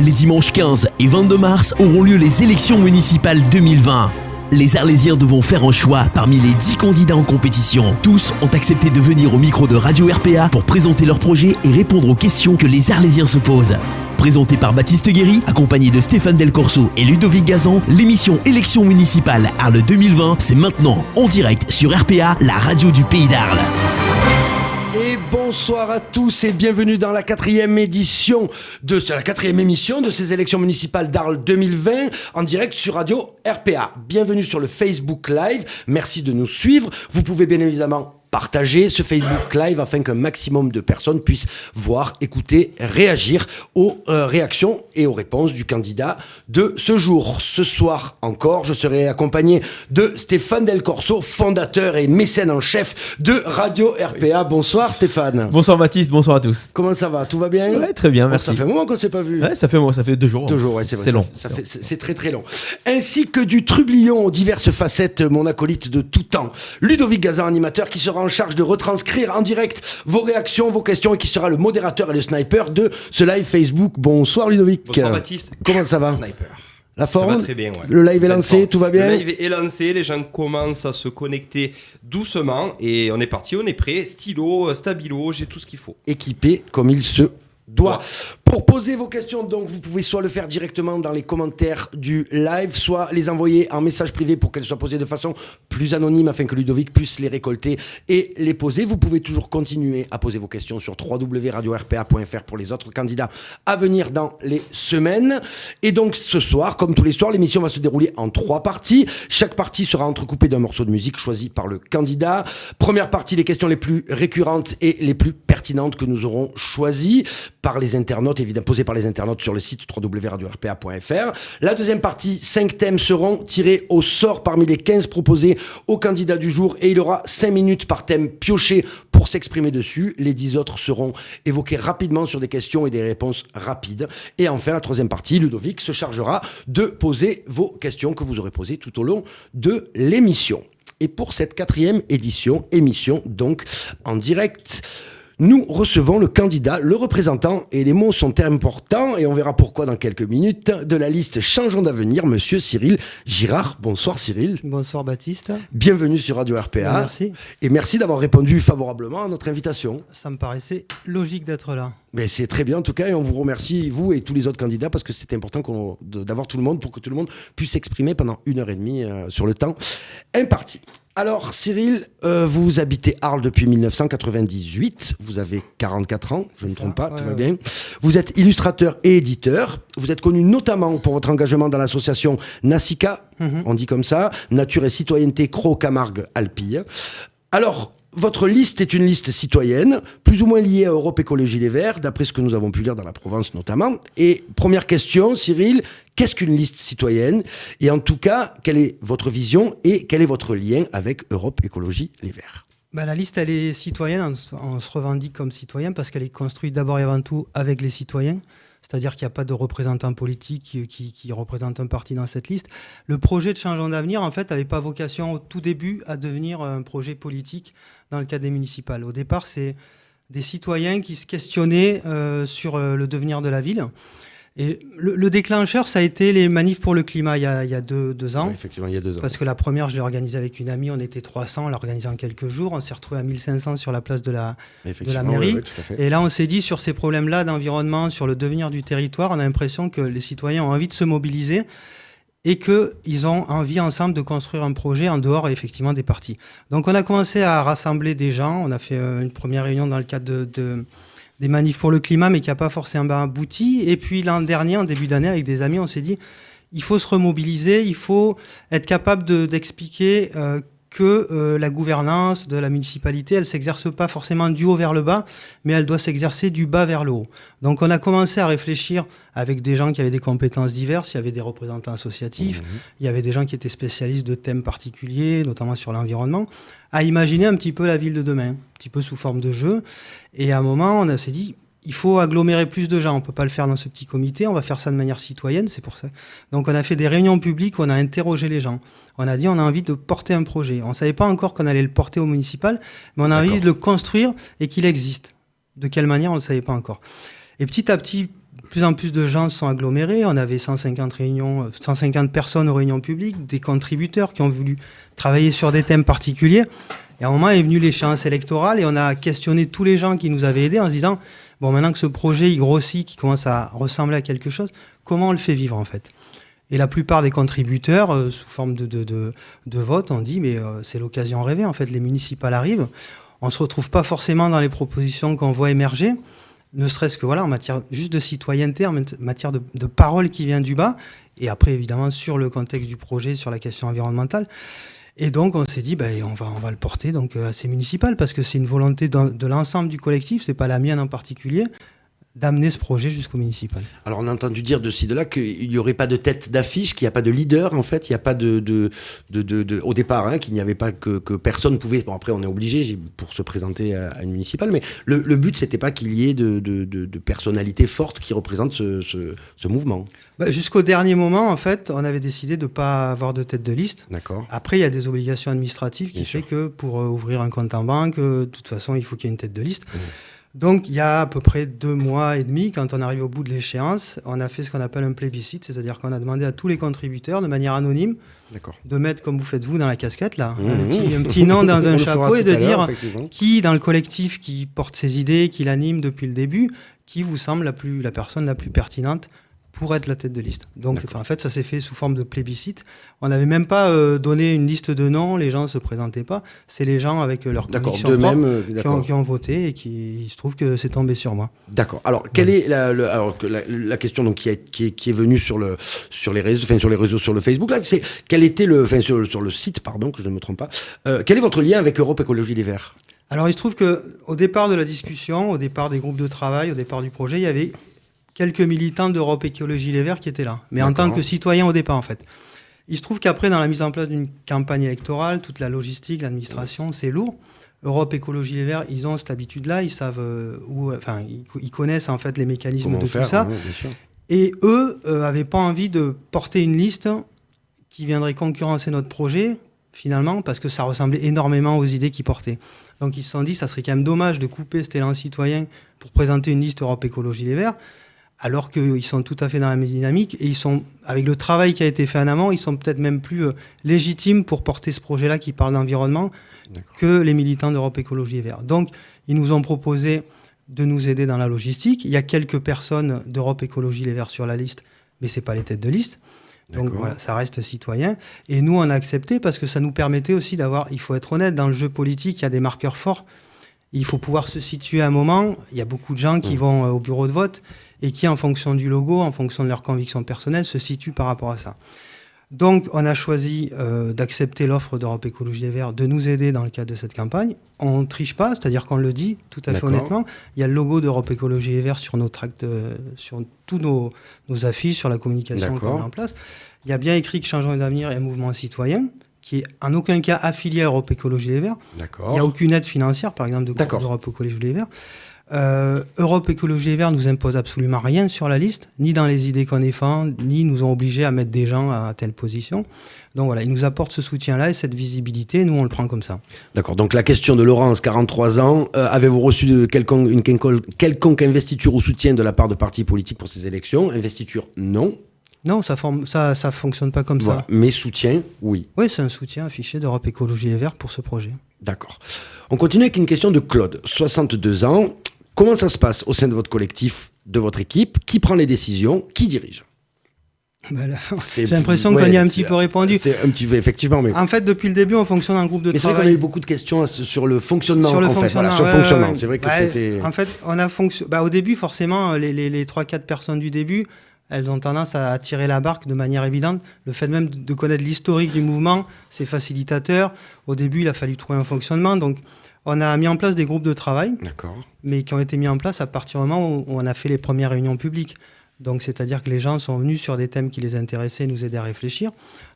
Les dimanches 15 et 22 mars auront lieu les élections municipales 2020. Les Arlésiens devront faire un choix parmi les 10 candidats en compétition. Tous ont accepté de venir au micro de Radio RPA pour présenter leur projet et répondre aux questions que les Arlésiens se posent. Présenté par Baptiste Guéry, accompagné de Stéphane Del Corso et Ludovic Gazan, l'émission Élections municipales Arles 2020, c'est maintenant en direct sur RPA, la radio du Pays d'Arles. Et bonsoir à tous et bienvenue dans la quatrième émission de ces élections municipales d'Arles 2020 en direct sur Radio RPA. Bienvenue sur le Facebook Live, merci de nous suivre. Vous pouvez bien évidemment partager ce Facebook Live afin qu'un maximum de personnes puissent voir, écouter, réagir aux réactions et aux réponses du candidat de ce jour. Ce soir encore, je serai accompagné de Stéphane Del Corso, fondateur et mécène en chef de Radio RPA. Bonsoir Stéphane. Bonsoir Baptiste, bonsoir à tous. Comment ça va? Tout va bien? Ouais, très bien, merci. Ça fait un moment qu'on ne s'est pas vu. Ouais, ça fait 2 jours. 2 jours, ouais, c'est vrai. C'est long. C'est très très long. Ainsi que du trublion aux diverses facettes, mon acolyte de tout temps, Ludovic Gazan, animateur, qui sera en charge de retranscrire en direct vos réactions, vos questions et qui sera le modérateur et le sniper de ce live Facebook. Bonsoir Ludovic. Bonsoir Baptiste. Comment ça va? Sniper. La forme? Ça va très bien, ouais. Le live est lancé, tout va bien? Le live est lancé, les gens commencent à se connecter doucement et on est parti, on est prêt. Stylo, stabilo, j'ai tout ce qu'il faut. Équipé comme il se doit. Pour poser vos questions, donc, vous pouvez soit le faire directement dans les commentaires du live, soit les envoyer en message privé pour qu'elles soient posées de façon plus anonyme afin que Ludovic puisse les récolter et les poser. Vous pouvez toujours continuer à poser vos questions sur www.radio-rpa.fr pour les autres candidats à venir dans les semaines. Et donc, ce soir, comme tous les soirs, l'émission va se dérouler en 3 parties. Chaque partie sera entrecoupée d'un morceau de musique choisi par le candidat. Première partie, les questions les plus récurrentes et les plus pertinentes que nous aurons choisies par les internautes, évidemment posés par les internautes sur le site www.radio-rpa.fr. La deuxième partie, 5 thèmes seront tirés au sort parmi les 15 proposés au candidat du jour et il aura 5 minutes par thème pioché pour s'exprimer dessus. Les 10 autres seront évoqués rapidement sur des questions et des réponses rapides. Et enfin, la troisième partie, Ludovic se chargera de poser vos questions que vous aurez posées tout au long de l'émission. Et pour cette 4e émission donc en direct, nous recevons le candidat, le représentant, et les mots sont importants, et on verra pourquoi dans quelques minutes, de la liste Changeons d'avenir, monsieur Cyril Girard. Bonsoir Cyril. Bonsoir Baptiste. Bienvenue sur Radio RPA. Merci. Et merci d'avoir répondu favorablement à notre invitation. Ça me paraissait logique d'être là. Mais c'est très bien en tout cas, et on vous remercie, vous et tous les autres candidats, parce que c'est important d'avoir tout le monde pour que tout le monde puisse s'exprimer pendant 1h30 sur le temps imparti. Alors Cyril, vous habitez Arles depuis 1998, vous avez 44 ans, je ne me trompe pas, tout va bien. Vous êtes illustrateur et éditeur, vous êtes connu notamment pour votre engagement dans l'association NACICA, on dit comme ça, Nature et Citoyenneté Crau-Camargue-Alpille. Alors, votre liste est une liste citoyenne, plus ou moins liée à Europe Écologie Les Verts, d'après ce que nous avons pu lire dans la Provence notamment. Et première question, Cyril, qu'est-ce qu'une liste citoyenne? Et en tout cas, quelle est votre vision et quel est votre lien avec Europe Écologie Les Verts? La liste, elle est citoyenne, on se revendique comme citoyen parce qu'elle est construite d'abord et avant tout avec les citoyens. C'est-à-dire qu'il n'y a pas de représentant politique qui représente un parti dans cette liste. Le projet de Changeons d'avenir, en fait, n'avait pas vocation au tout début à devenir un projet politique dans le cadre des municipales. Au départ, c'est des citoyens qui se questionnaient sur le devenir de la ville. Et le déclencheur, ça a été les manifs pour le climat il y a deux ans. Oui, effectivement, il y a 2 ans. Parce que la première, je l'ai organisée avec une amie, on était 300, on l'a organisée en quelques jours, on s'est retrouvé à 1500 sur la place de la mairie. Oui, tout à fait. Et là, on s'est dit, sur ces problèmes-là d'environnement, sur le devenir du territoire, on a l'impression que les citoyens ont envie de se mobiliser et qu'ils ont envie ensemble de construire un projet en dehors, effectivement, des partis. Donc, on a commencé à rassembler des gens, on a fait une première réunion dans le cadre des manifs pour le climat, mais qui n'a pas forcément abouti. Et puis l'an dernier, en début d'année, avec des amis, on s'est dit, il faut se remobiliser, il faut être capable d'expliquer que la gouvernance de la municipalité, elle ne s'exerce pas forcément du haut vers le bas, mais elle doit s'exercer du bas vers le haut. Donc on a commencé à réfléchir avec des gens qui avaient des compétences diverses, il y avait des représentants associatifs, il y avait des gens qui étaient spécialistes de thèmes particuliers, notamment sur l'environnement, à imaginer un petit peu la ville de demain, un petit peu sous forme de jeu. Et à un moment, on s'est dit, il faut agglomérer plus de gens. On ne peut pas le faire dans ce petit comité. On va faire ça de manière citoyenne, c'est pour ça. Donc, on a fait des réunions publiques où on a interrogé les gens. On a dit, on a envie de porter un projet. On ne savait pas encore qu'on allait le porter au municipal, mais on a envie de le construire et qu'il existe. De quelle manière, on ne le savait pas encore. Et petit à petit, plus en plus de gens se sont agglomérés. On avait 150 personnes aux réunions publiques, des contributeurs qui ont voulu travailler sur des thèmes particuliers. Et à un moment est venue l'échéance électorale et on a questionné tous les gens qui nous avaient aidés en se disant, bon, maintenant que ce projet il grossit, qui commence à ressembler à quelque chose, comment on le fait vivre en fait ? Et la plupart des contributeurs, sous forme de vote, ont dit, mais c'est l'occasion rêvée, en fait, les municipales arrivent, on ne se retrouve pas forcément dans les propositions qu'on voit émerger, ne serait-ce que voilà, en matière juste de citoyenneté, en matière de parole qui vient du bas, et après, évidemment, sur le contexte du projet, sur la question environnementale. Et donc, on s'est dit, on va le porter donc, à ces municipales, parce que c'est une volonté de l'ensemble du collectif, c'est pas la mienne en particulier, d'amener ce projet jusqu'au municipal. Alors on a entendu dire de ci, de là qu'il n'y aurait pas de tête d'affiche, qu'il n'y a pas de leader en fait, il n'y a pas au départ, hein, qu'il n'y avait pas que personne pouvait, bon après on est obligé pour se présenter à une municipale, mais le but c'était pas qu'il y ait de personnalités fortes qui représentent ce mouvement. Jusqu'au dernier moment en fait, on avait décidé de ne pas avoir de tête de liste. D'accord. Après il y a des obligations administratives qui fait que pour ouvrir un compte en banque, de toute façon il faut qu'il y ait une tête de liste. Donc, il y a à peu près 2 mois et demi, quand on arrive au bout de l'échéance, on a fait ce qu'on appelle un plébiscite, c'est-à-dire qu'on a demandé à tous les contributeurs, de manière anonyme, de mettre, comme vous faites vous dans la casquette, là, un petit nom dans un chapeau et de dire qui, dans le collectif, qui porte ses idées, qui l'anime depuis le début, qui vous semble la personne la plus pertinente pour être la tête de liste. Donc, en fait, ça s'est fait sous forme de plébiscite. On n'avait même pas donné une liste de noms, les gens ne se présentaient pas. C'est les gens avec leurs convictions propres qui ont voté et il se trouve que c'est tombé sur moi. D'accord. Alors, quelle est la question donc, qui est venue sur les réseaux, sur le Facebook Live, c'est quel était sur le site, pardon, que je ne me trompe pas, quel est votre lien avec Europe Écologie Les Verts ? Alors, il se trouve qu'au départ de la discussion, au départ des groupes de travail, au départ du projet, il y avait quelques militants d'Europe Écologie Les Verts qui étaient là, mais en tant que citoyens au départ en fait. Il se trouve qu'après, dans la mise en place d'une campagne électorale, toute la logistique, l'administration, c'est lourd. Europe Écologie Les Verts, ils ont cette habitude-là, ils savent ils connaissent en fait les mécanismes tout ça. Oui, bien sûr. Et eux n'avaient pas envie de porter une liste qui viendrait concurrencer notre projet, finalement, parce que ça ressemblait énormément aux idées qu'ils portaient. Donc ils se sont dit, ça serait quand même dommage de couper cet élan citoyen pour présenter une liste Europe Écologie Les Verts, alors qu'ils sont tout à fait dans la même dynamique et ils sont, avec le travail qui a été fait en amont, ils sont peut-être même plus légitimes pour porter ce projet-là qui parle d'environnement que les militants d'Europe Écologie Les Verts. Donc, ils nous ont proposé de nous aider dans la logistique. Il y a quelques personnes d'Europe Écologie Les Verts sur la liste, mais ce n'est pas les têtes de liste. Donc voilà, ça reste citoyen. Et nous, on a accepté parce que ça nous permettait aussi d'avoir, il faut être honnête, dans le jeu politique, il y a des marqueurs forts. Il faut pouvoir se situer à un moment. Il y a beaucoup de gens qui vont au bureau de vote et qui, en fonction du logo, en fonction de leurs convictions personnelles, se situent par rapport à ça. Donc, on a choisi d'accepter l'offre d'Europe Écologie Les Verts de nous aider dans le cadre de cette campagne. On ne triche pas, c'est-à-dire qu'on le dit tout à fait honnêtement. Il y a le logo d'Europe Écologie Les Verts sur nos tracts, sur tous nos affiches, sur la communication qu'on met en place. Il y a bien écrit que Changeons d'avenir est un mouvement citoyen qui est en aucun cas affilié à Europe Écologie Les Verts. Il n'y a aucune aide financière, par exemple, d'Europe Écologie Les Verts. Europe Écologie Les Verts nous impose absolument rien sur la liste, ni dans les idées qu'on défend, ni nous ont obligés à mettre des gens à telle position. Donc voilà, ils nous apportent ce soutien-là et cette visibilité, nous on le prend comme ça. D'accord, donc la question de Laurence, 43 ans, avez-vous reçu quelconque investiture ou soutien de la part de partis politiques pour ces élections ? Investiture, non. Non, ça fonctionne pas comme ça. Mais soutien, oui. Oui, c'est un soutien affiché d'Europe Écologie Les Verts pour ce projet. D'accord. On continue avec une question de Claude, 62 ans. Comment ça se passe au sein de votre collectif, de votre équipe ? Qui prend les décisions ? Qui dirige ? J'ai l'impression qu'on y a un petit peu répondu. C'est un petit peu, effectivement. Mais... En fait, depuis le début, on fonctionne en groupe de travail. C'est vrai qu'on a eu beaucoup de questions sur le fonctionnement. Sur le fonctionnement. C'est vrai que c'était... En fait, on a au début, forcément, les 3-4 personnes du début, elles ont tendance à tirer la barque de manière évidente. Le fait même de connaître l'historique du mouvement, c'est facilitateur. Au début, il a fallu trouver un fonctionnement. Donc, on a mis en place des groupes de travail, mais qui ont été mis en place à partir du moment où on a fait les premières réunions publiques. Donc, c'est-à-dire que les gens sont venus sur des thèmes qui les intéressaient et nous aidaient à réfléchir.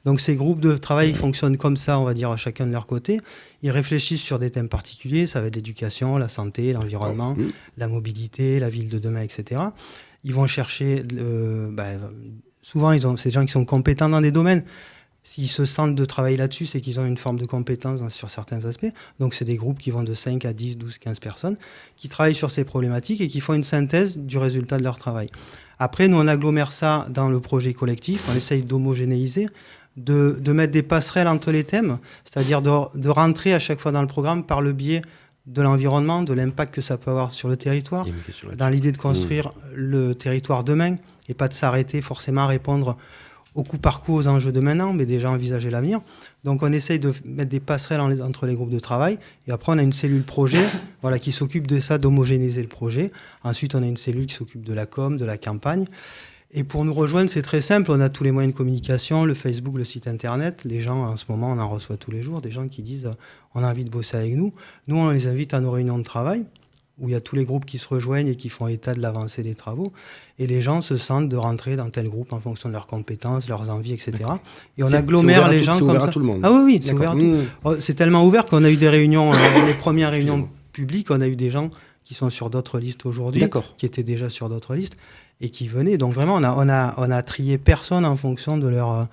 Donc, ces groupes de travail fonctionnent comme ça, on va dire, à chacun de leur côté. Ils réfléchissent sur des thèmes particuliers. Ça va être l'éducation, la santé, l'environnement, la mobilité, la ville de demain, etc. Ils vont chercher... souvent, c'est des gens qui sont compétents dans des domaines. s'ils se sentent de travailler là-dessus, c'est qu'ils ont une forme de compétence sur certains aspects. Donc c'est des groupes qui vont de 5 à 10, 12, 15 personnes qui travaillent sur ces problématiques et qui font une synthèse du résultat de leur travail. Après, nous, on agglomère ça dans le projet collectif, on essaye d'homogénéiser, de mettre des passerelles entre les thèmes, c'est-à-dire de rentrer à chaque fois dans le programme par le biais de l'environnement, de l'impact que ça peut avoir sur le territoire, dans l'idée de construire le territoire demain et pas de s'arrêter forcément à répondre au coup par coup aux enjeux de maintenant, mais déjà envisager l'avenir. Donc on essaye de mettre des passerelles entre les groupes de travail et après on a une cellule projet qui s'occupe de ça, d'homogénéiser le projet. Ensuite on a une cellule qui s'occupe de la com, de la campagne. Et pour nous rejoindre, c'est très simple, on a tous les moyens de communication, le Facebook, le site internet. Les gens, en ce moment, on en reçoit tous les jours, des gens qui disent on a envie de bosser avec nous. Nous, on les invite à nos réunions de travail, où il y a tous les groupes qui se rejoignent et qui font état de l'avancée des travaux. Et les gens se sentent de rentrer dans tel groupe en fonction de leurs compétences, leurs envies, etc. Et on agglomère les gens comme ça. C'est ouvert à tout le monde. Ah oui, c'est ouvert à tout. C'est tellement ouvert qu'on a eu des réunions, les premières réunions publiques, on a eu des gens qui sont sur d'autres listes aujourd'hui, qui étaient déjà sur d'autres listes, et qui venaient. Donc vraiment, on a trié personne en fonction de leur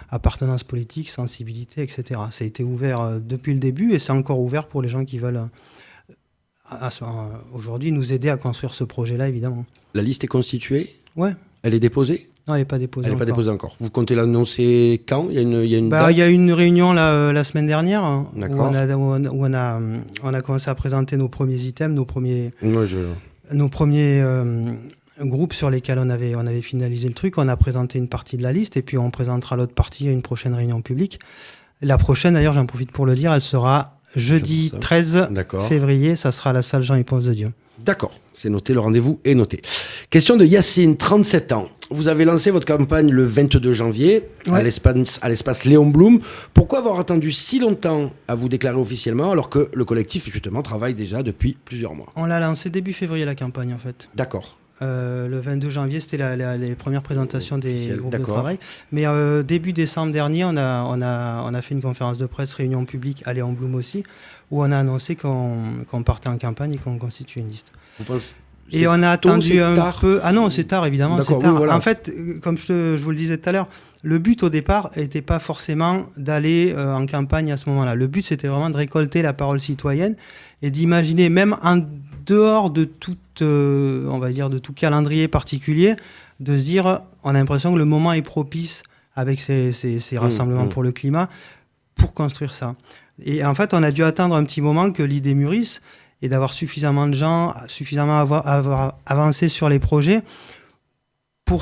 appartenance politique, sensibilité, etc. Ça a été ouvert depuis le début et c'est encore ouvert pour les gens qui veulent aujourd'hui nous aider à construire ce projet-là, évidemment. La liste est constituée ? Ouais. Elle est déposée ? Non, elle n'est pas déposée. Elle n'est pas déposée encore. Vous comptez l'annoncer quand ? Il y a une date ? Il y a eu une réunion la semaine dernière où on a commencé à présenter nos premiers items, nos premiers groupes sur lesquels on avait finalisé le truc. On a présenté une partie de la liste et puis on présentera l'autre partie à une prochaine réunion publique. La prochaine, d'ailleurs, j'en profite pour le dire, elle sera jeudi 13 février. Ça sera à la salle Jean-Yves de Dieu. D'accord, c'est noté, le rendez-vous est noté. Question de Yacine, 37 ans. Vous avez lancé votre campagne le 22 janvier à l'espace Léon Blum. Pourquoi avoir attendu si longtemps à vous déclarer officiellement alors que le collectif, justement, travaille déjà depuis plusieurs mois ? On l'a lancé début février, la campagne, en fait. D'accord. Le 22 janvier, c'était les premières présentations des groupes de travail. Mais début décembre dernier, on a fait une conférence de presse, réunion publique à Léon Blum aussi, où on a annoncé qu'on partait en campagne et qu'on constituait une liste. Vous pensez et on a attendu un peu. Ah non, c'est tard, évidemment. C'est tard. Oui, voilà. En fait, comme je vous le disais tout à l'heure, le but au départ n'était pas forcément d'aller en campagne à ce moment-là. Le but, c'était vraiment de récolter la parole citoyenne et d'imaginer, même en dehors de de tout calendrier particulier, de se dire, on a l'impression que le moment est propice avec ces rassemblements pour le climat pour construire ça. Et en fait, on a dû attendre un petit moment que l'idée mûrisse et d'avoir suffisamment de gens, avoir avancé sur les projets pour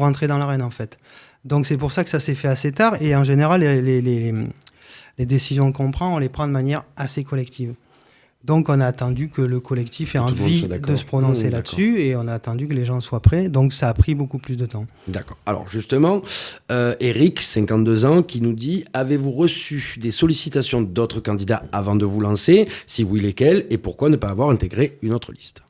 entrer dans l'arène, en fait. Donc c'est pour ça que ça s'est fait assez tard et en général, les décisions qu'on prend, on les prend de manière assez collective. Donc on a attendu que le collectif ait envie de se prononcer là-dessus et on a attendu que les gens soient prêts. Donc ça a pris beaucoup plus de temps. D'accord. Alors justement, Eric, 52 ans, qui nous dit « Avez-vous reçu des sollicitations d'autres candidats avant de vous lancer ? Si oui, lesquels ? Et pourquoi ne pas avoir intégré une autre liste ?»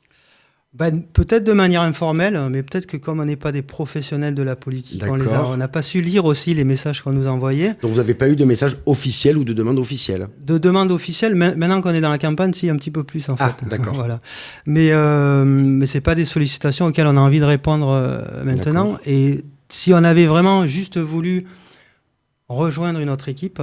Peut-être de manière informelle, mais peut-être que comme on n'est pas des professionnels de la politique, on n'a pas su lire aussi les messages qu'on nous envoyait. Donc vous n'avez pas eu de message officiel ou de demande officielle ? De demande officielle, maintenant qu'on est dans la campagne, si, un petit peu plus en fait. Ah, d'accord. Voilà. Mais c'est pas des sollicitations auxquelles on a envie de répondre maintenant. D'accord. Et si on avait vraiment juste voulu rejoindre une autre équipe,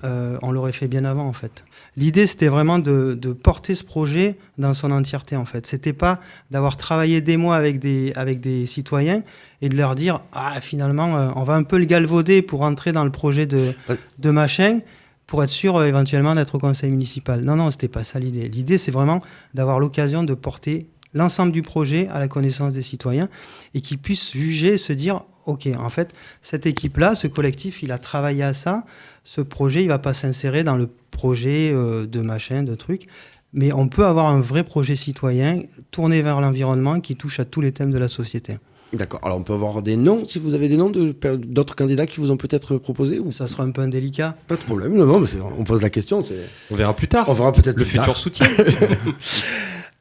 on l'aurait fait bien avant en fait. L'idée c'était vraiment de porter ce projet dans son entièreté en fait. C'était pas d'avoir travaillé des mois avec des citoyens et de leur dire finalement on va un peu le galvauder pour entrer dans le projet de machin pour être sûr éventuellement d'être au conseil municipal. Non, c'était pas ça l'idée. L'idée c'est vraiment d'avoir l'occasion de porter l'ensemble du projet à la connaissance des citoyens et qu'ils puissent juger et se dire ok, en fait, cette équipe-là, ce collectif, il a travaillé à ça, ce projet, il ne va pas s'insérer dans le projet de machin, de trucs, mais on peut avoir un vrai projet citoyen tourné vers l'environnement qui touche à tous les thèmes de la société. D'accord. Alors, on peut avoir des noms, si vous avez des noms d'autres candidats qui vous ont peut-être proposé ou... Ça sera un peu indélicat. Pas de problème, non, mais on pose la question. On verra plus tard. On verra peut-être le futur soutien.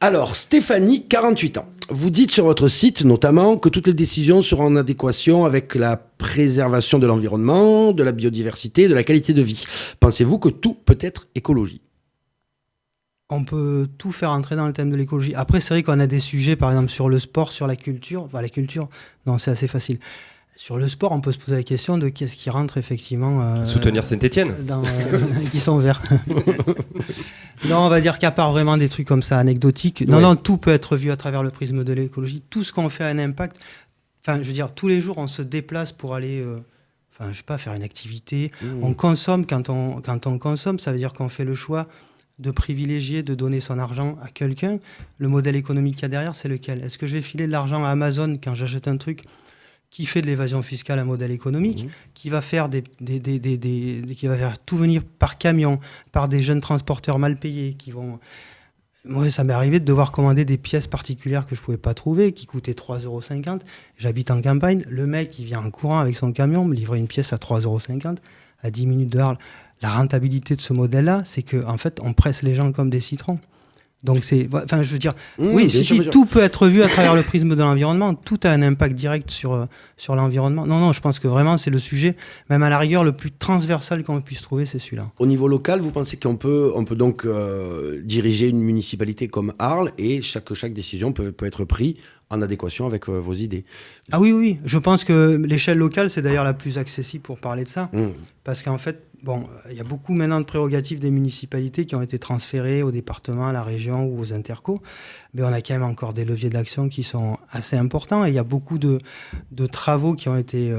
Alors, Stéphanie, 48 ans. Vous dites sur votre site, notamment, que toutes les décisions seront en adéquation avec la préservation de l'environnement, de la biodiversité, de la qualité de vie. Pensez-vous que tout peut être écologie ? On peut tout faire entrer dans le thème de l'écologie. Après, c'est vrai qu'on a des sujets, par exemple, sur le sport, sur la culture. Enfin, la culture, non, c'est assez facile. Sur le sport, on peut se poser la question de qu'est-ce qui rentre effectivement... Soutenir Saint-Etienne qui sont verts. Non, on va dire qu'à part vraiment des trucs comme ça anecdotiques, non, tout peut être vu à travers le prisme de l'écologie. Tout ce qu'on fait a un impact. Enfin, je veux dire, tous les jours, on se déplace pour aller... je sais pas, faire une activité. On consomme. Quand on consomme, ça veut dire qu'on fait le choix de privilégier, de donner son argent à quelqu'un. Le modèle économique qu'il y a derrière, c'est lequel ? Est-ce que je vais filer de l'argent à Amazon quand j'achète un truc qui fait de l'évasion fiscale un modèle économique, qui va faire qui va faire tout venir par camion, par des jeunes transporteurs mal payés, qui vont... Moi, ça m'est arrivé de devoir commander des pièces particulières que je ne pouvais pas trouver, qui coûtaient 3,50 €. J'habite en campagne. Le mec, il vient en courant avec son camion, me livrer une pièce à 3,50 € à 10 minutes de Arles. La rentabilité de ce modèle-là, c'est qu'en fait, on presse les gens comme des citrons. Donc, je veux dire, tout peut être vu à travers le prisme de l'environnement. Tout a un impact direct sur l'environnement. Non, je pense que vraiment, c'est le sujet, même à la rigueur, le plus transversal qu'on puisse trouver, c'est celui-là. Au niveau local, vous pensez qu'on peut donc diriger une municipalité comme Arles et chaque décision peut être prise en adéquation avec vos idées? Ah oui. Je pense que l'échelle locale, c'est d'ailleurs la plus accessible pour parler de ça. Parce qu'en fait, il y a beaucoup maintenant de prérogatives des municipalités qui ont été transférées au département, à la région ou aux intercos. Mais on a quand même encore des leviers d'action qui sont assez importants. Et il y a beaucoup de travaux qui ont été,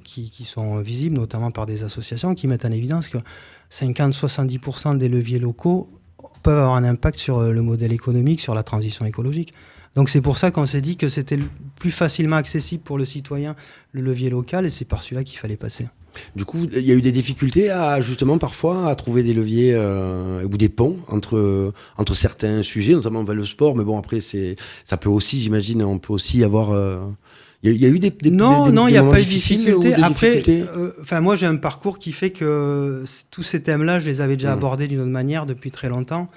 qui sont visibles, notamment par des associations, qui mettent en évidence que 50-70% des leviers locaux peuvent avoir un impact sur le modèle économique, sur la transition écologique. Donc c'est pour ça qu'on s'est dit que c'était plus facilement accessible pour le citoyen, le levier local, et c'est par celui-là qu'il fallait passer. Du coup, il y a eu des difficultés justement parfois à trouver des leviers ou des ponts entre certains sujets, notamment le sport, mais bon après ça peut aussi, j'imagine, on peut aussi avoir... Il y a eu des non, il n'y a pas eu de difficulté. Après, moi j'ai un parcours qui fait que tous ces thèmes-là, je les avais déjà abordés d'une autre manière depuis très longtemps.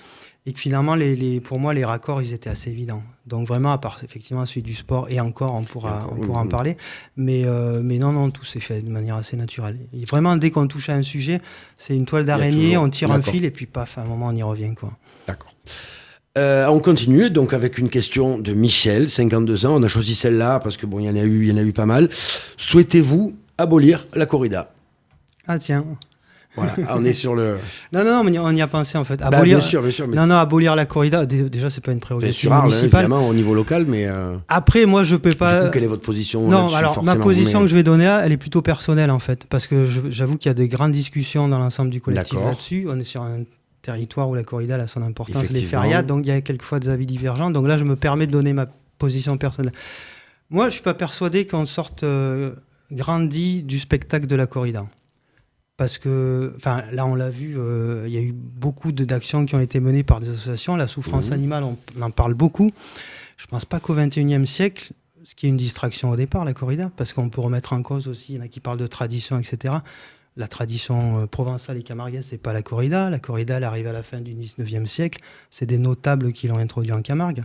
Et que finalement, pour moi, les raccords, ils étaient assez évidents. Donc vraiment, à part effectivement celui du sport, et encore, on pourra en parler. Mais non, tout s'est fait de manière assez naturelle. Et vraiment, dès qu'on touche à un sujet, c'est une toile d'araignée, on tire un fil, et puis paf, à un moment, on y revient, quoi. D'accord. On continue donc avec une question de Michel, 52 ans. On a choisi celle-là parce que il y en a eu pas mal. Souhaitez-vous abolir la corrida ? Ah tiens. Voilà, on est sur le... Non, mais on y a pensé en fait. Bien sûr. Mais... Non, abolir la corrida, déjà, c'est pas une prérogative sur Arles, municipale. Évidemment, au niveau local, mais... Après, moi, je peux pas... Du coup, quelle est votre position ? Non, alors, ma position que je vais donner là, elle est plutôt personnelle en fait. Parce que j'avoue qu'il y a de grandes discussions dans l'ensemble du collectif là-dessus. On est sur un territoire où la corrida a son importance, les fériades, donc il y a quelquefois des avis divergents. Donc là, je me permets de donner ma position personnelle. Moi, je suis pas persuadé qu'on sorte grandi du spectacle de la corrida. Parce que, là, on l'a vu, il y a eu beaucoup d'actions qui ont été menées par des associations. La souffrance animale, on en parle beaucoup. Je ne pense pas qu'au XXIe siècle, ce qui est une distraction au départ, la corrida, parce qu'on peut remettre en cause aussi, il y en a qui parlent de tradition, etc. La tradition provençale et camarguaise, c'est pas la corrida. La corrida, elle arrive à la fin du XIXe siècle. C'est des notables qui l'ont introduit en Camargue.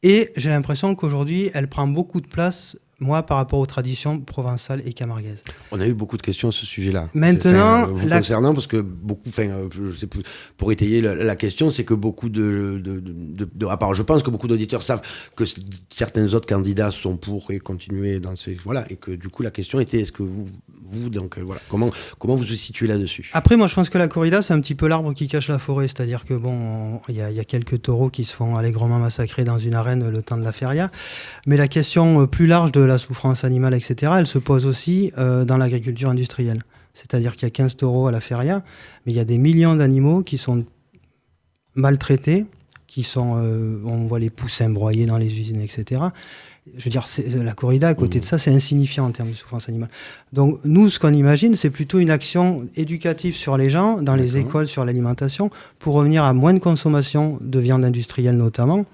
Et j'ai l'impression qu'aujourd'hui, elle prend beaucoup de place, moi, par rapport aux traditions provençales et camarguaises. On a eu beaucoup de questions à ce sujet-là. Maintenant, concernant, parce que beaucoup, je sais plus, pour étayer la question, c'est que beaucoup je pense que beaucoup d'auditeurs savent que certains autres candidats sont pour et continuer dans ces, voilà, et que du coup la question était, est-ce que vous donc voilà, comment vous vous situez là-dessus? Après, moi, je pense que la corrida, c'est un petit peu l'arbre qui cache la forêt, c'est-à-dire que il y a quelques taureaux qui se font allègrement massacrer dans une arène le temps de la feria, mais la question plus large de la souffrance animale, etc., elle se pose aussi dans l'agriculture industrielle. C'est-à-dire qu'il y a 15 taureaux à la feria, mais il y a des millions d'animaux qui sont maltraités, qui sont, on voit les poussins broyés dans les usines, etc. Je veux dire, la corrida, à côté de ça, c'est insignifiant en termes de souffrance animale. Donc, nous, ce qu'on imagine, c'est plutôt une action éducative sur les gens, dans les écoles, sur l'alimentation, pour revenir à moins de consommation de viande industrielle notamment,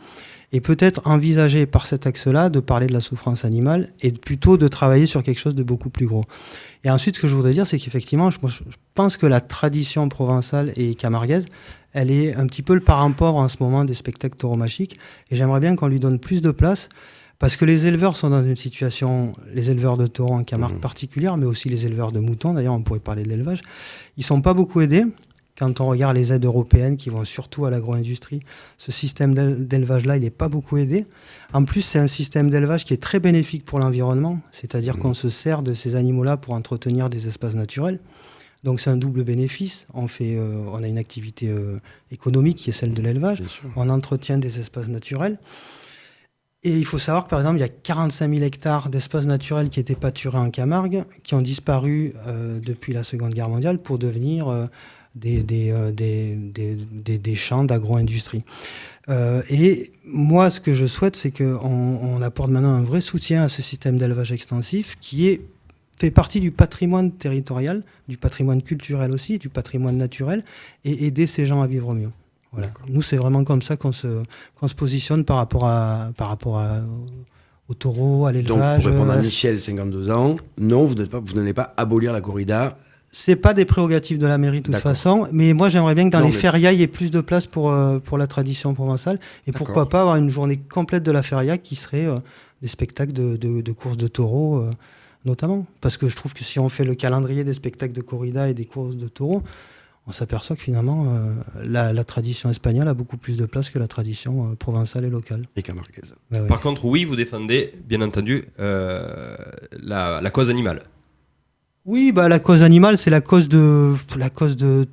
et peut-être envisager par cet axe-là de parler de la souffrance animale et plutôt de travailler sur quelque chose de beaucoup plus gros. Et ensuite, ce que je voudrais dire, c'est qu'effectivement, je pense que la tradition provençale et camarguaise, elle est un petit peu le parent-pauvre en ce moment des spectacles tauromachiques, et j'aimerais bien qu'on lui donne plus de place, parce que les éleveurs sont dans une situation, les éleveurs de taureaux en Camargue particulière, mais aussi les éleveurs de moutons, d'ailleurs on pourrait parler de l'élevage, ils ne sont pas beaucoup aidés. Quand on regarde les aides européennes qui vont surtout à l'agro-industrie, ce système d'élevage-là, il n'est pas beaucoup aidé. En plus, c'est un système d'élevage qui est très bénéfique pour l'environnement, c'est-à-dire qu'on se sert de ces animaux-là pour entretenir des espaces naturels. Donc c'est un double bénéfice. On a une activité économique qui est celle de l'élevage. On entretient des espaces naturels. Et il faut savoir que, par exemple, il y a 45 000 hectares d'espaces naturels qui étaient pâturés en Camargue, qui ont disparu depuis la Seconde Guerre mondiale pour devenir des champs d'agro-industrie. Et moi, ce que je souhaite, c'est qu'on apporte maintenant un vrai soutien à ce système d'élevage extensif qui fait partie du patrimoine territorial, du patrimoine culturel aussi, du patrimoine naturel, et aider ces gens à vivre mieux. Voilà. Nous, c'est vraiment comme ça qu'on se positionne par rapport au taureau, à l'élevage. Donc, pour répondre à Michel, 52 ans, non, vous n'allez pas abolir la corrida. C'est pas des prérogatives de la mairie de toute façon, mais moi j'aimerais bien que dans les férias il y ait plus de place pour la tradition provençale, et pourquoi pas avoir une journée complète de la feria qui serait des spectacles de courses de taureaux notamment, parce que je trouve que si on fait le calendrier des spectacles de corrida et des courses de taureaux, on s'aperçoit que finalement la tradition espagnole a beaucoup plus de place que la tradition provençale et locale. Et camarguaise. Ouais. Par contre, oui, vous défendez bien entendu la cause animale. Oui, la cause animale, c'est la cause du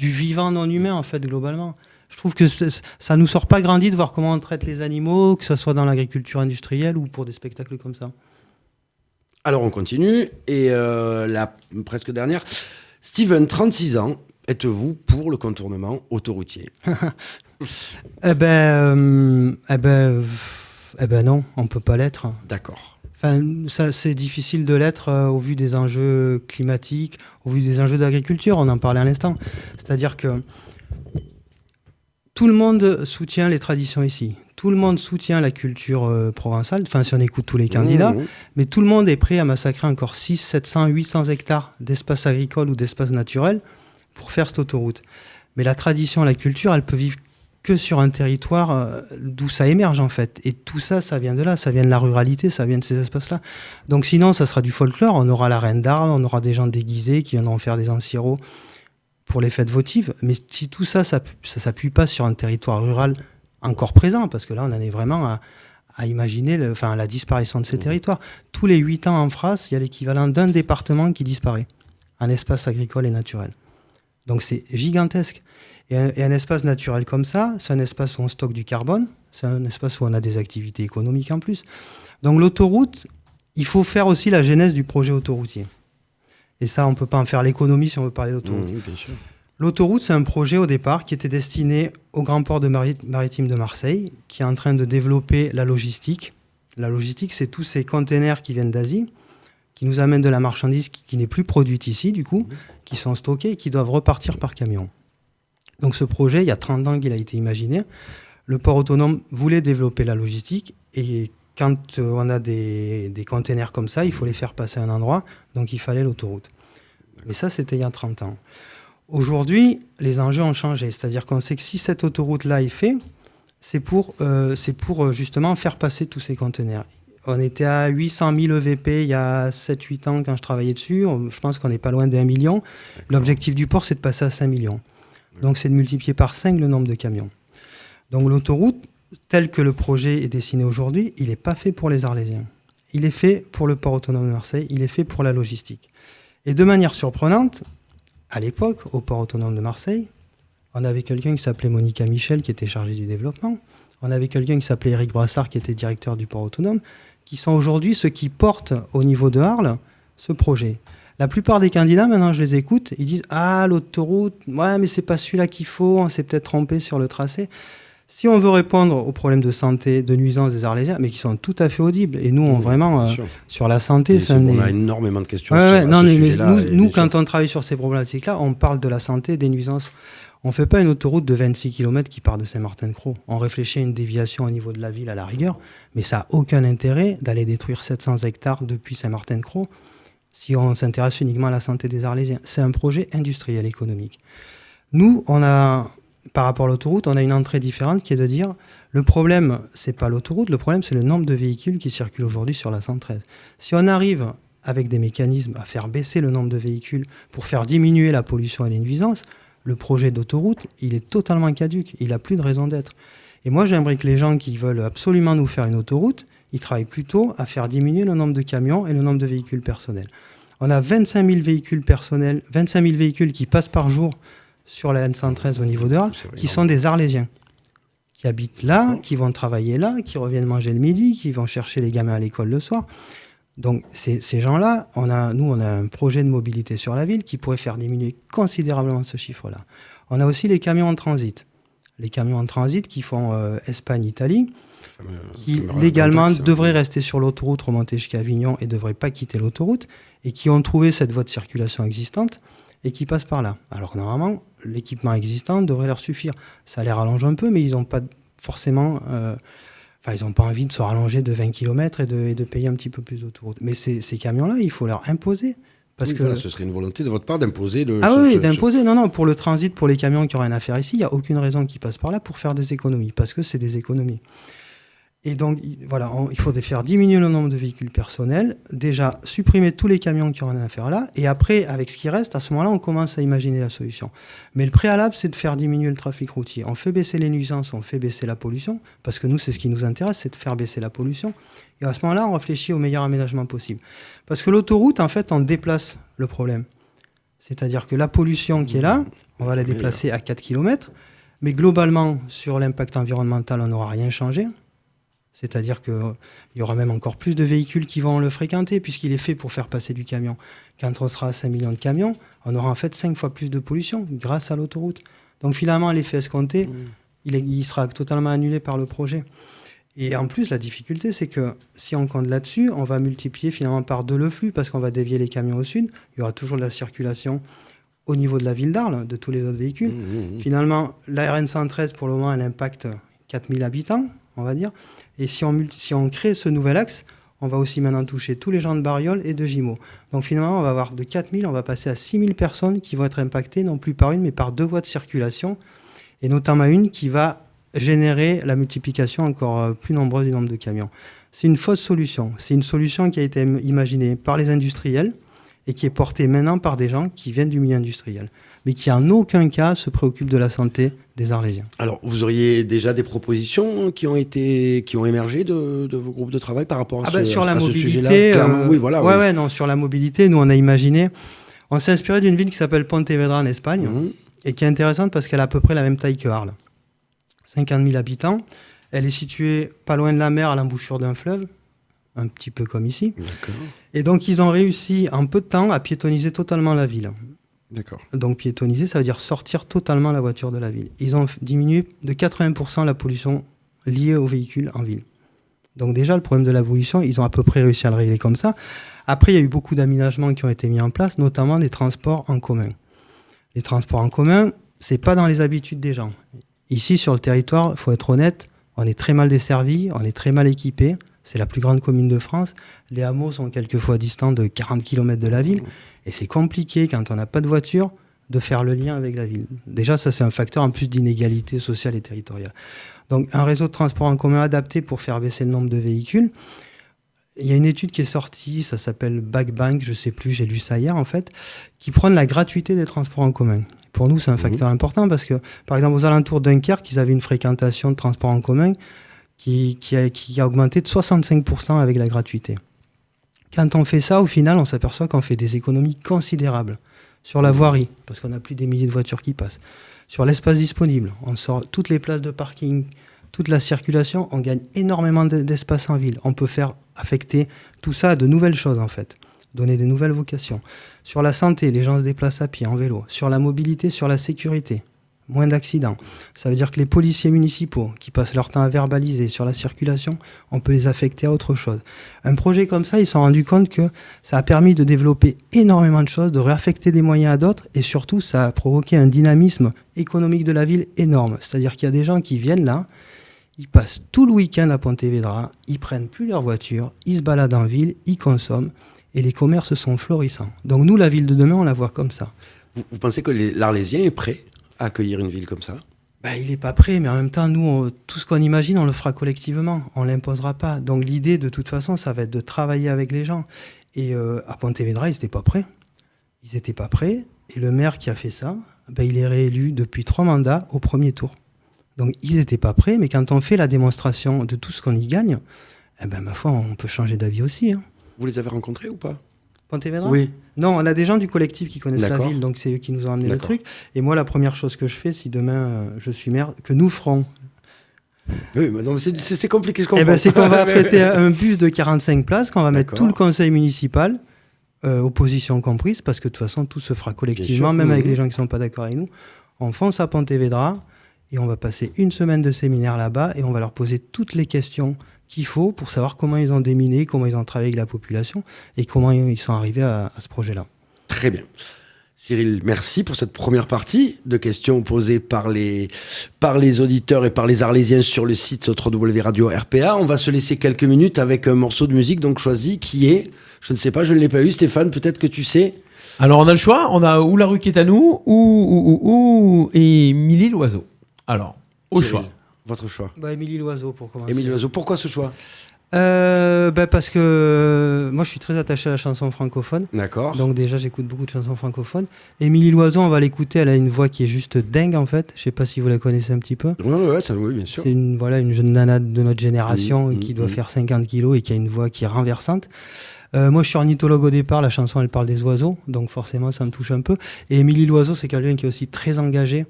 vivant non humain, en fait, globalement. Je trouve que ça nous sort pas grandi de voir comment on traite les animaux, que ce soit dans l'agriculture industrielle ou pour des spectacles comme ça. Alors, on continue. Et la presque dernière. Steven, 36 ans. Êtes-vous pour le contournement autoroutier? Eh ben non, on peut pas l'être. D'accord. Enfin, ça, c'est difficile de l'être au vu des enjeux climatiques, au vu des enjeux d'agriculture, on en parlait à l'instant. C'est-à-dire que tout le monde soutient les traditions ici. Tout le monde soutient la culture provençale, enfin si on écoute tous les candidats, mais tout le monde est prêt à massacrer encore 600, 700, 800 hectares d'espace agricole ou d'espace naturel pour faire cette autoroute. Mais la tradition, la culture, elle peut vivre que sur un territoire d'où ça émerge en fait. Et tout ça, ça vient de là, ça vient de la ruralité, ça vient de ces espaces-là. Donc sinon, ça sera du folklore, on aura la reine d'Arles, on aura des gens déguisés qui viendront faire des ensiros pour les fêtes votives. Mais si tout ça, ça s'appuie pas sur un territoire rural encore présent, parce que là, on en est vraiment à imaginer la disparition de ces territoires. Tous les 8 ans en France, il y a l'équivalent d'un département qui disparaît, un espace agricole et naturel. Donc c'est gigantesque. Et un espace naturel comme ça, c'est un espace où on stocke du carbone, c'est un espace où on a des activités économiques en plus. Donc l'autoroute, il faut faire aussi la genèse du projet autoroutier. Et ça, on ne peut pas en faire l'économie si on veut parler d'autoroute. Oui, bien sûr. L'autoroute, c'est un projet au départ qui était destiné au grand port maritime de Marseille, qui est en train de développer la logistique. La logistique, c'est tous ces containers qui viennent d'Asie, qui nous amènent de la marchandise qui n'est plus produite ici, du coup, qui sont stockés et qui doivent repartir par camion. Donc ce projet, il y a 30 ans qu'il a été imaginé. Le port autonome voulait développer la logistique et quand on a des containers comme ça, il faut les faire passer à un endroit, donc il fallait l'autoroute. Mais ça, c'était il y a 30 ans. Aujourd'hui, les enjeux ont changé, c'est-à-dire qu'on sait que si cette autoroute-là est faite, c'est pour justement faire passer tous ces containers. On était à 800 000 EVP il y a 7-8 ans quand je travaillais dessus. Je pense qu'on n'est pas loin de 1 million. L'objectif du port, c'est de passer à 5 millions. Donc, c'est de multiplier par 5 le nombre de camions. Donc, l'autoroute, tel que le projet est dessiné aujourd'hui, il n'est pas fait pour les Arlésiens. Il est fait pour le port autonome de Marseille. Il est fait pour la logistique. Et de manière surprenante, à l'époque, au port autonome de Marseille, on avait quelqu'un qui s'appelait Monica Michel, qui était chargée du développement. On avait quelqu'un qui s'appelait Éric Brassard, qui était directeur du port autonome, qui sont aujourd'hui ceux qui portent au niveau de Arles ce projet. La plupart des candidats, maintenant je les écoute, ils disent « Ah, l'autoroute, ouais, mais c'est pas celui-là qu'il faut, on s'est peut-être trompé sur le tracé ». Si on veut répondre aux problèmes de santé, de nuisance des Arlésiens, mais qui sont tout à fait audibles, et nous, sur la santé... On a énormément de questions sur ce sujet-là. Nous, quand on travaille sur ces problématiques-là, on parle de la santé, des nuisances. On ne fait pas une autoroute de 26 km qui part de Saint-Martin-de-Crau. On réfléchit à une déviation au niveau de la ville à la rigueur, mais ça n'a aucun intérêt d'aller détruire 700 hectares depuis Saint-Martin-de-Crau si on s'intéresse uniquement à la santé des Arlésiens. C'est un projet industriel économique. Nous, par rapport à l'autoroute, on a une entrée différente qui est de dire le problème, ce n'est pas l'autoroute, le problème, c'est le nombre de véhicules qui circulent aujourd'hui sur la 113. Si on arrive avec des mécanismes à faire baisser le nombre de véhicules pour faire diminuer la pollution et les nuisances, le projet d'autoroute, il est totalement caduque. Il n'a plus de raison d'être. Et moi, j'aimerais que les gens qui veulent absolument nous faire une autoroute, ils travaillent plutôt à faire diminuer le nombre de camions et le nombre de véhicules personnels. On a 25 000 véhicules personnels, 25 000 véhicules qui passent par jour sur la N113 au niveau de Arles, qui sont des Arlésiens, qui habitent là, qui vont travailler là, qui reviennent manger le midi, qui vont chercher les gamins à l'école le soir. Donc ces gens-là, on a un projet de mobilité sur la ville qui pourrait faire diminuer considérablement ce chiffre-là. On a aussi les camions en transit. Les camions en transit qui font Espagne-Italie, qui légalement devraient rester sur l'autoroute, remonter jusqu'à Avignon et ne devraient pas quitter l'autoroute, et qui ont trouvé cette voie de circulation existante et qui passent par là. Alors normalement, l'équipement existant devrait leur suffire. Ça les rallonge un peu, mais ils n'ont pas forcément... ils n'ont pas envie de se rallonger de 20 km et de payer un petit peu plus d'autoroute. Mais ces camions-là, il faut leur imposer. Parce que voilà, ce serait une volonté de votre part d'imposer le... d'imposer. Non, pour le transit, pour les camions qui n'ont rien à faire ici, il n'y a aucune raison qu'ils passent par là pour faire des économies, parce que c'est des économies. Et donc, voilà, il faut faire diminuer le nombre de véhicules personnels, déjà supprimer tous les camions qui n'ont rien à faire là, et après, avec ce qui reste, à ce moment-là, on commence à imaginer la solution. Mais le préalable, c'est de faire diminuer le trafic routier. On fait baisser les nuisances, on fait baisser la pollution, parce que nous, c'est ce qui nous intéresse, c'est de faire baisser la pollution. Et à ce moment-là, on réfléchit au meilleur aménagement possible. Parce que l'autoroute, en fait, on déplace le problème. C'est-à-dire que la pollution qui est là, on va la déplacer à 4 km, mais globalement, sur l'impact environnemental, on n'aura rien changé. C'est-à-dire qu'il y aura même encore plus de véhicules qui vont le fréquenter, puisqu'il est fait pour faire passer du camion. Quand on sera à 5 millions de camions, on aura en fait 5 fois plus de pollution grâce à l'autoroute. Donc finalement, l'effet escompté, il sera totalement annulé par le projet. Et en plus, la difficulté, c'est que si on compte là-dessus, on va multiplier finalement par 2 le flux, parce qu'on va dévier les camions au sud. Il y aura toujours de la circulation au niveau de la ville d'Arles, de tous les autres véhicules. Finalement, la RN113, pour le moment, elle impacte 4000 habitants, on va dire. Et si on crée ce nouvel axe, on va aussi maintenant toucher tous les gens de Bariol et de Gimaux. Donc finalement, on va avoir de 4000, on va passer à 6000 personnes qui vont être impactées, non plus par une, mais par 2 voies de circulation, et notamment une qui va générer la multiplication encore plus nombreuse du nombre de camions. C'est une fausse solution. C'est une solution qui a été imaginée par les industriels et qui est portée maintenant par des gens qui viennent du milieu industriel, mais qui en aucun cas se préoccupent de la santé des Arlésiens. Alors, vous auriez déjà des propositions qui ont émergé de vos groupes de travail par rapport à sur la ce mobilité, sujet-là oui, voilà. Non, sur la mobilité, nous, on s'est inspiré d'une ville qui s'appelle Pontevedra en Espagne, et qui est intéressante parce qu'elle a à peu près la même taille que Arles. 50 000 habitants. Elle est située pas loin de la mer, à l'embouchure d'un fleuve, un petit peu comme ici. D'accord. Et donc, ils ont réussi en peu de temps à piétoniser totalement la ville. D'accord. Donc, piétoniser, ça veut dire sortir totalement la voiture de la ville. Ils ont diminué de 80% la pollution liée aux véhicules en ville. Donc, déjà, le problème de la pollution, ils ont à peu près réussi à le régler comme ça. Après, il y a eu beaucoup d'aménagements qui ont été mis en place, notamment des transports en commun. Les transports en commun, c'est pas dans les habitudes des gens. Ici, sur le territoire, il faut être honnête, on est très mal desservi, on est très mal équipé. C'est la plus grande commune de France. Les hameaux sont quelquefois distants de 40 km de la ville. Et c'est compliqué, quand on n'a pas de voiture, de faire le lien avec la ville. Déjà, ça, c'est un facteur en plus d'inégalité sociale et territoriale. Donc, un réseau de transport en commun adapté pour faire baisser le nombre de véhicules. Il y a une étude qui est sortie, ça s'appelle Backbank, je ne sais plus, j'ai lu ça hier en fait, qui prône la gratuité des transports en commun. Pour nous, c'est un facteur important parce que, par exemple, aux alentours de Dunkerque, ils avaient une fréquentation de transports en commun qui a augmenté de 65% avec la gratuité. Quand on fait ça, au final, on s'aperçoit qu'on fait des économies considérables sur la voirie, parce qu'on n'a plus des milliers de voitures qui passent. Sur l'espace disponible, on sort toutes les places de parking, toute la circulation, on gagne énormément d'espace en ville. On peut faire affecter tout ça à de nouvelles choses, en fait. Donner de nouvelles vocations. Sur la santé, les gens se déplacent à pied, en vélo. Sur la mobilité, sur la sécurité, moins d'accidents. Ça veut dire que les policiers municipaux qui passent leur temps à verbaliser sur la circulation, on peut les affecter à autre chose. Un projet comme ça, ils se sont rendus compte que ça a permis de développer énormément de choses, de réaffecter des moyens à d'autres, et surtout, ça a provoqué un dynamisme économique de la ville énorme. C'est-à-dire qu'il y a des gens qui viennent là, ils passent tout le week-end à Pontevedra, ils prennent plus leur voiture, ils se baladent en ville, ils consomment, et les commerces sont florissants. Donc nous, la ville de demain, on la voit comme ça. Vous pensez que l'Arlésien est prêt à accueillir une ville comme ça ? Il n'est pas prêt, mais en même temps, nous, tout ce qu'on imagine, on le fera collectivement. On ne l'imposera pas. Donc l'idée, de toute façon, ça va être de travailler avec les gens. Et à Pontevedra, ils n'étaient pas prêts. Ils n'étaient pas prêts. Et le maire qui a fait ça, il est réélu depuis 3 mandats au premier tour. Donc ils n'étaient pas prêts, mais quand on fait la démonstration de tout ce qu'on y gagne, ma foi, on peut changer d'avis aussi. Hein. Vous les avez rencontrés ou pas? Pontevedra ? Oui. Non, on a des gens du collectif qui connaissent la ville, donc c'est eux qui nous ont amené le truc. Et moi, la première chose que je fais, si demain je suis maire, que nous ferons... Oui, mais non, c'est compliqué, je comprends. C'est qu'on va affréter un bus de 45 places, qu'on va mettre tout le conseil municipal, opposition comprise, parce que de toute façon, tout se fera collectivement, même avec les gens qui ne sont pas d'accord avec nous. On fonce à Pontevedra et on va passer une semaine de séminaire là-bas et on va leur poser toutes les questions qu'il faut pour savoir comment ils ont déminé, comment ils ont travaillé avec la population et comment ils sont arrivés à ce projet-là. Très bien. Cyril, merci pour cette première partie de questions posées par les auditeurs et par les Arlésiens sur le site www.radio-rpa. On va se laisser quelques minutes avec un morceau de musique donc choisi qui est, je ne sais pas, je ne l'ai pas eu, Stéphane, peut-être que tu sais. Alors on a le choix, on a ou La rue qui est à nous, ou et Émilie Loiseau. Alors, au Cyril, choix. Votre choix. Émilie Loiseau pour commencer. Émilie Loiseau, pourquoi ce choix? Parce que moi je suis très attaché à la chanson francophone. D'accord. Donc déjà j'écoute beaucoup de chansons francophones. Émilie Loiseau, on va l'écouter, elle a une voix qui est juste dingue en fait. Je sais pas si vous la connaissez un petit peu. Oui, bien sûr. C'est une jeune nana de notre génération qui doit faire 50 kilos et qui a une voix qui est renversante. Moi je suis ornithologue au départ, la chanson elle parle des oiseaux, donc forcément ça me touche un peu. Et Émilie Loiseau c'est quelqu'un qui est aussi très engagé.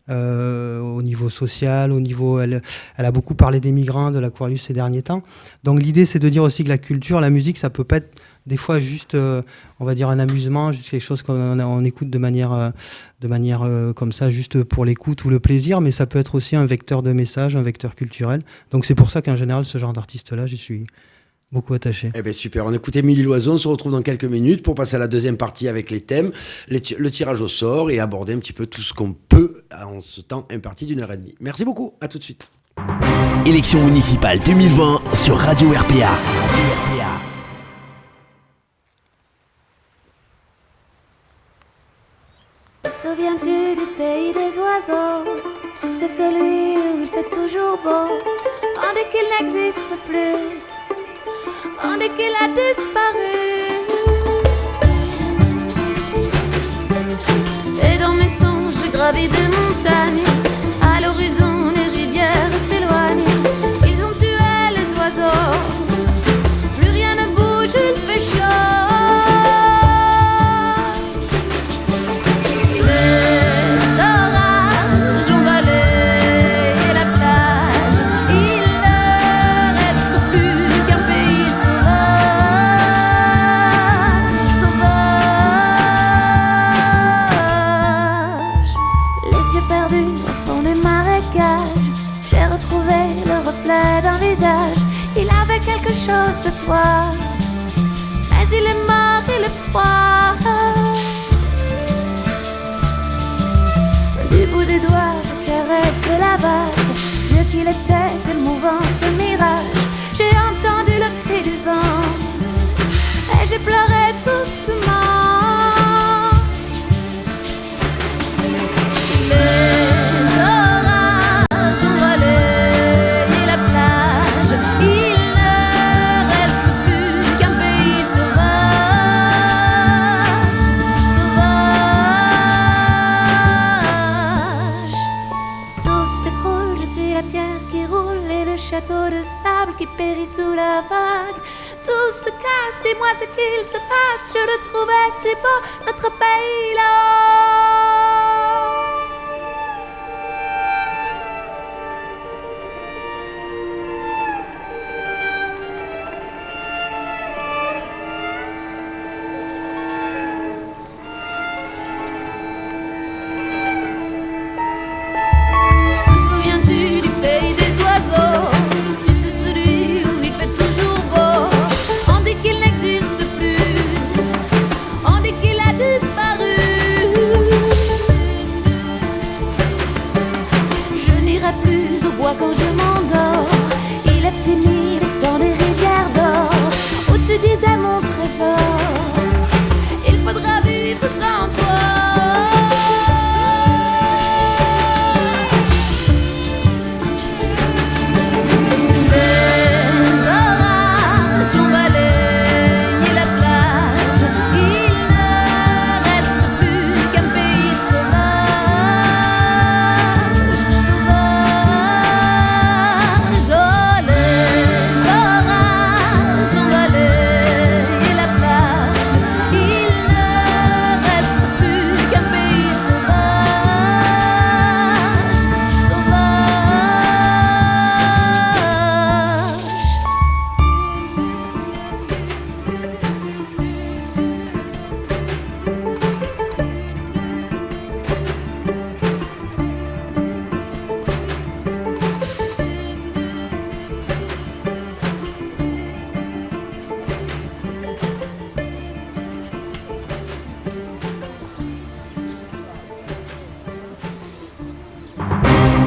Au niveau social, elle a beaucoup parlé des migrants, de l'Aquarius ces derniers temps. Donc l'idée c'est de dire aussi que la culture, la musique, ça peut pas être des fois juste, on va dire un amusement, juste quelque chose qu'on écoute de manière comme ça, juste pour l'écoute ou le plaisir, mais ça peut être aussi un vecteur de message, un vecteur culturel. Donc c'est pour ça qu'en général ce genre d'artiste-là, j'y suis beaucoup attaché. Eh bien super, on écoute Émilie Loiseau, on se retrouve dans quelques minutes pour passer à la deuxième partie avec les thèmes, le tirage au sort et aborder un petit peu tout ce qu'on peut en ce temps imparti d'1h30. Merci beaucoup, à tout de suite. Élection municipale 2020 sur Radio RPA. Te souviens-tu du pays des oiseaux? Tu sais, celui où il fait toujours beau, tandis qu'il n'existe plus, tandis qu'il a disparu. Et dans mes songes, je gravis des montagnes. À l'horizon, les rivières s'éloignent. Ils ont tué les oiseaux. Plus rien ne bouge, il fait chaud. Les orages ont balayé la plage. Il ne reste plus qu'un pays sauvage. Les yeux perdus au fond des marécages, j'ai retrouvé le reflet d'un visage. Il avait quelque chose de toi, mais il est mort, il est froid. Du bout des doigts, je caresse la vase. Dieu qu'il était émouvant ce mirage. J'ai entendu le cri du vent et j'ai pleuré doucement. Les orages ont balayé la plage. Il ne reste plus qu'un pays sauvage. Tout s'écroule, je suis la pierre qui roule et le château de sable qui périt sous la vague. Tout se casse, dis-moi ce qu'il se passe. Je le trouvais si beau, notre pays là-haut. Te souviens-tu du pays des oiseaux? Tu sais, celui où il fait toujours beau. On dit qu'il n'existe plus, on dit qu'il a disparu.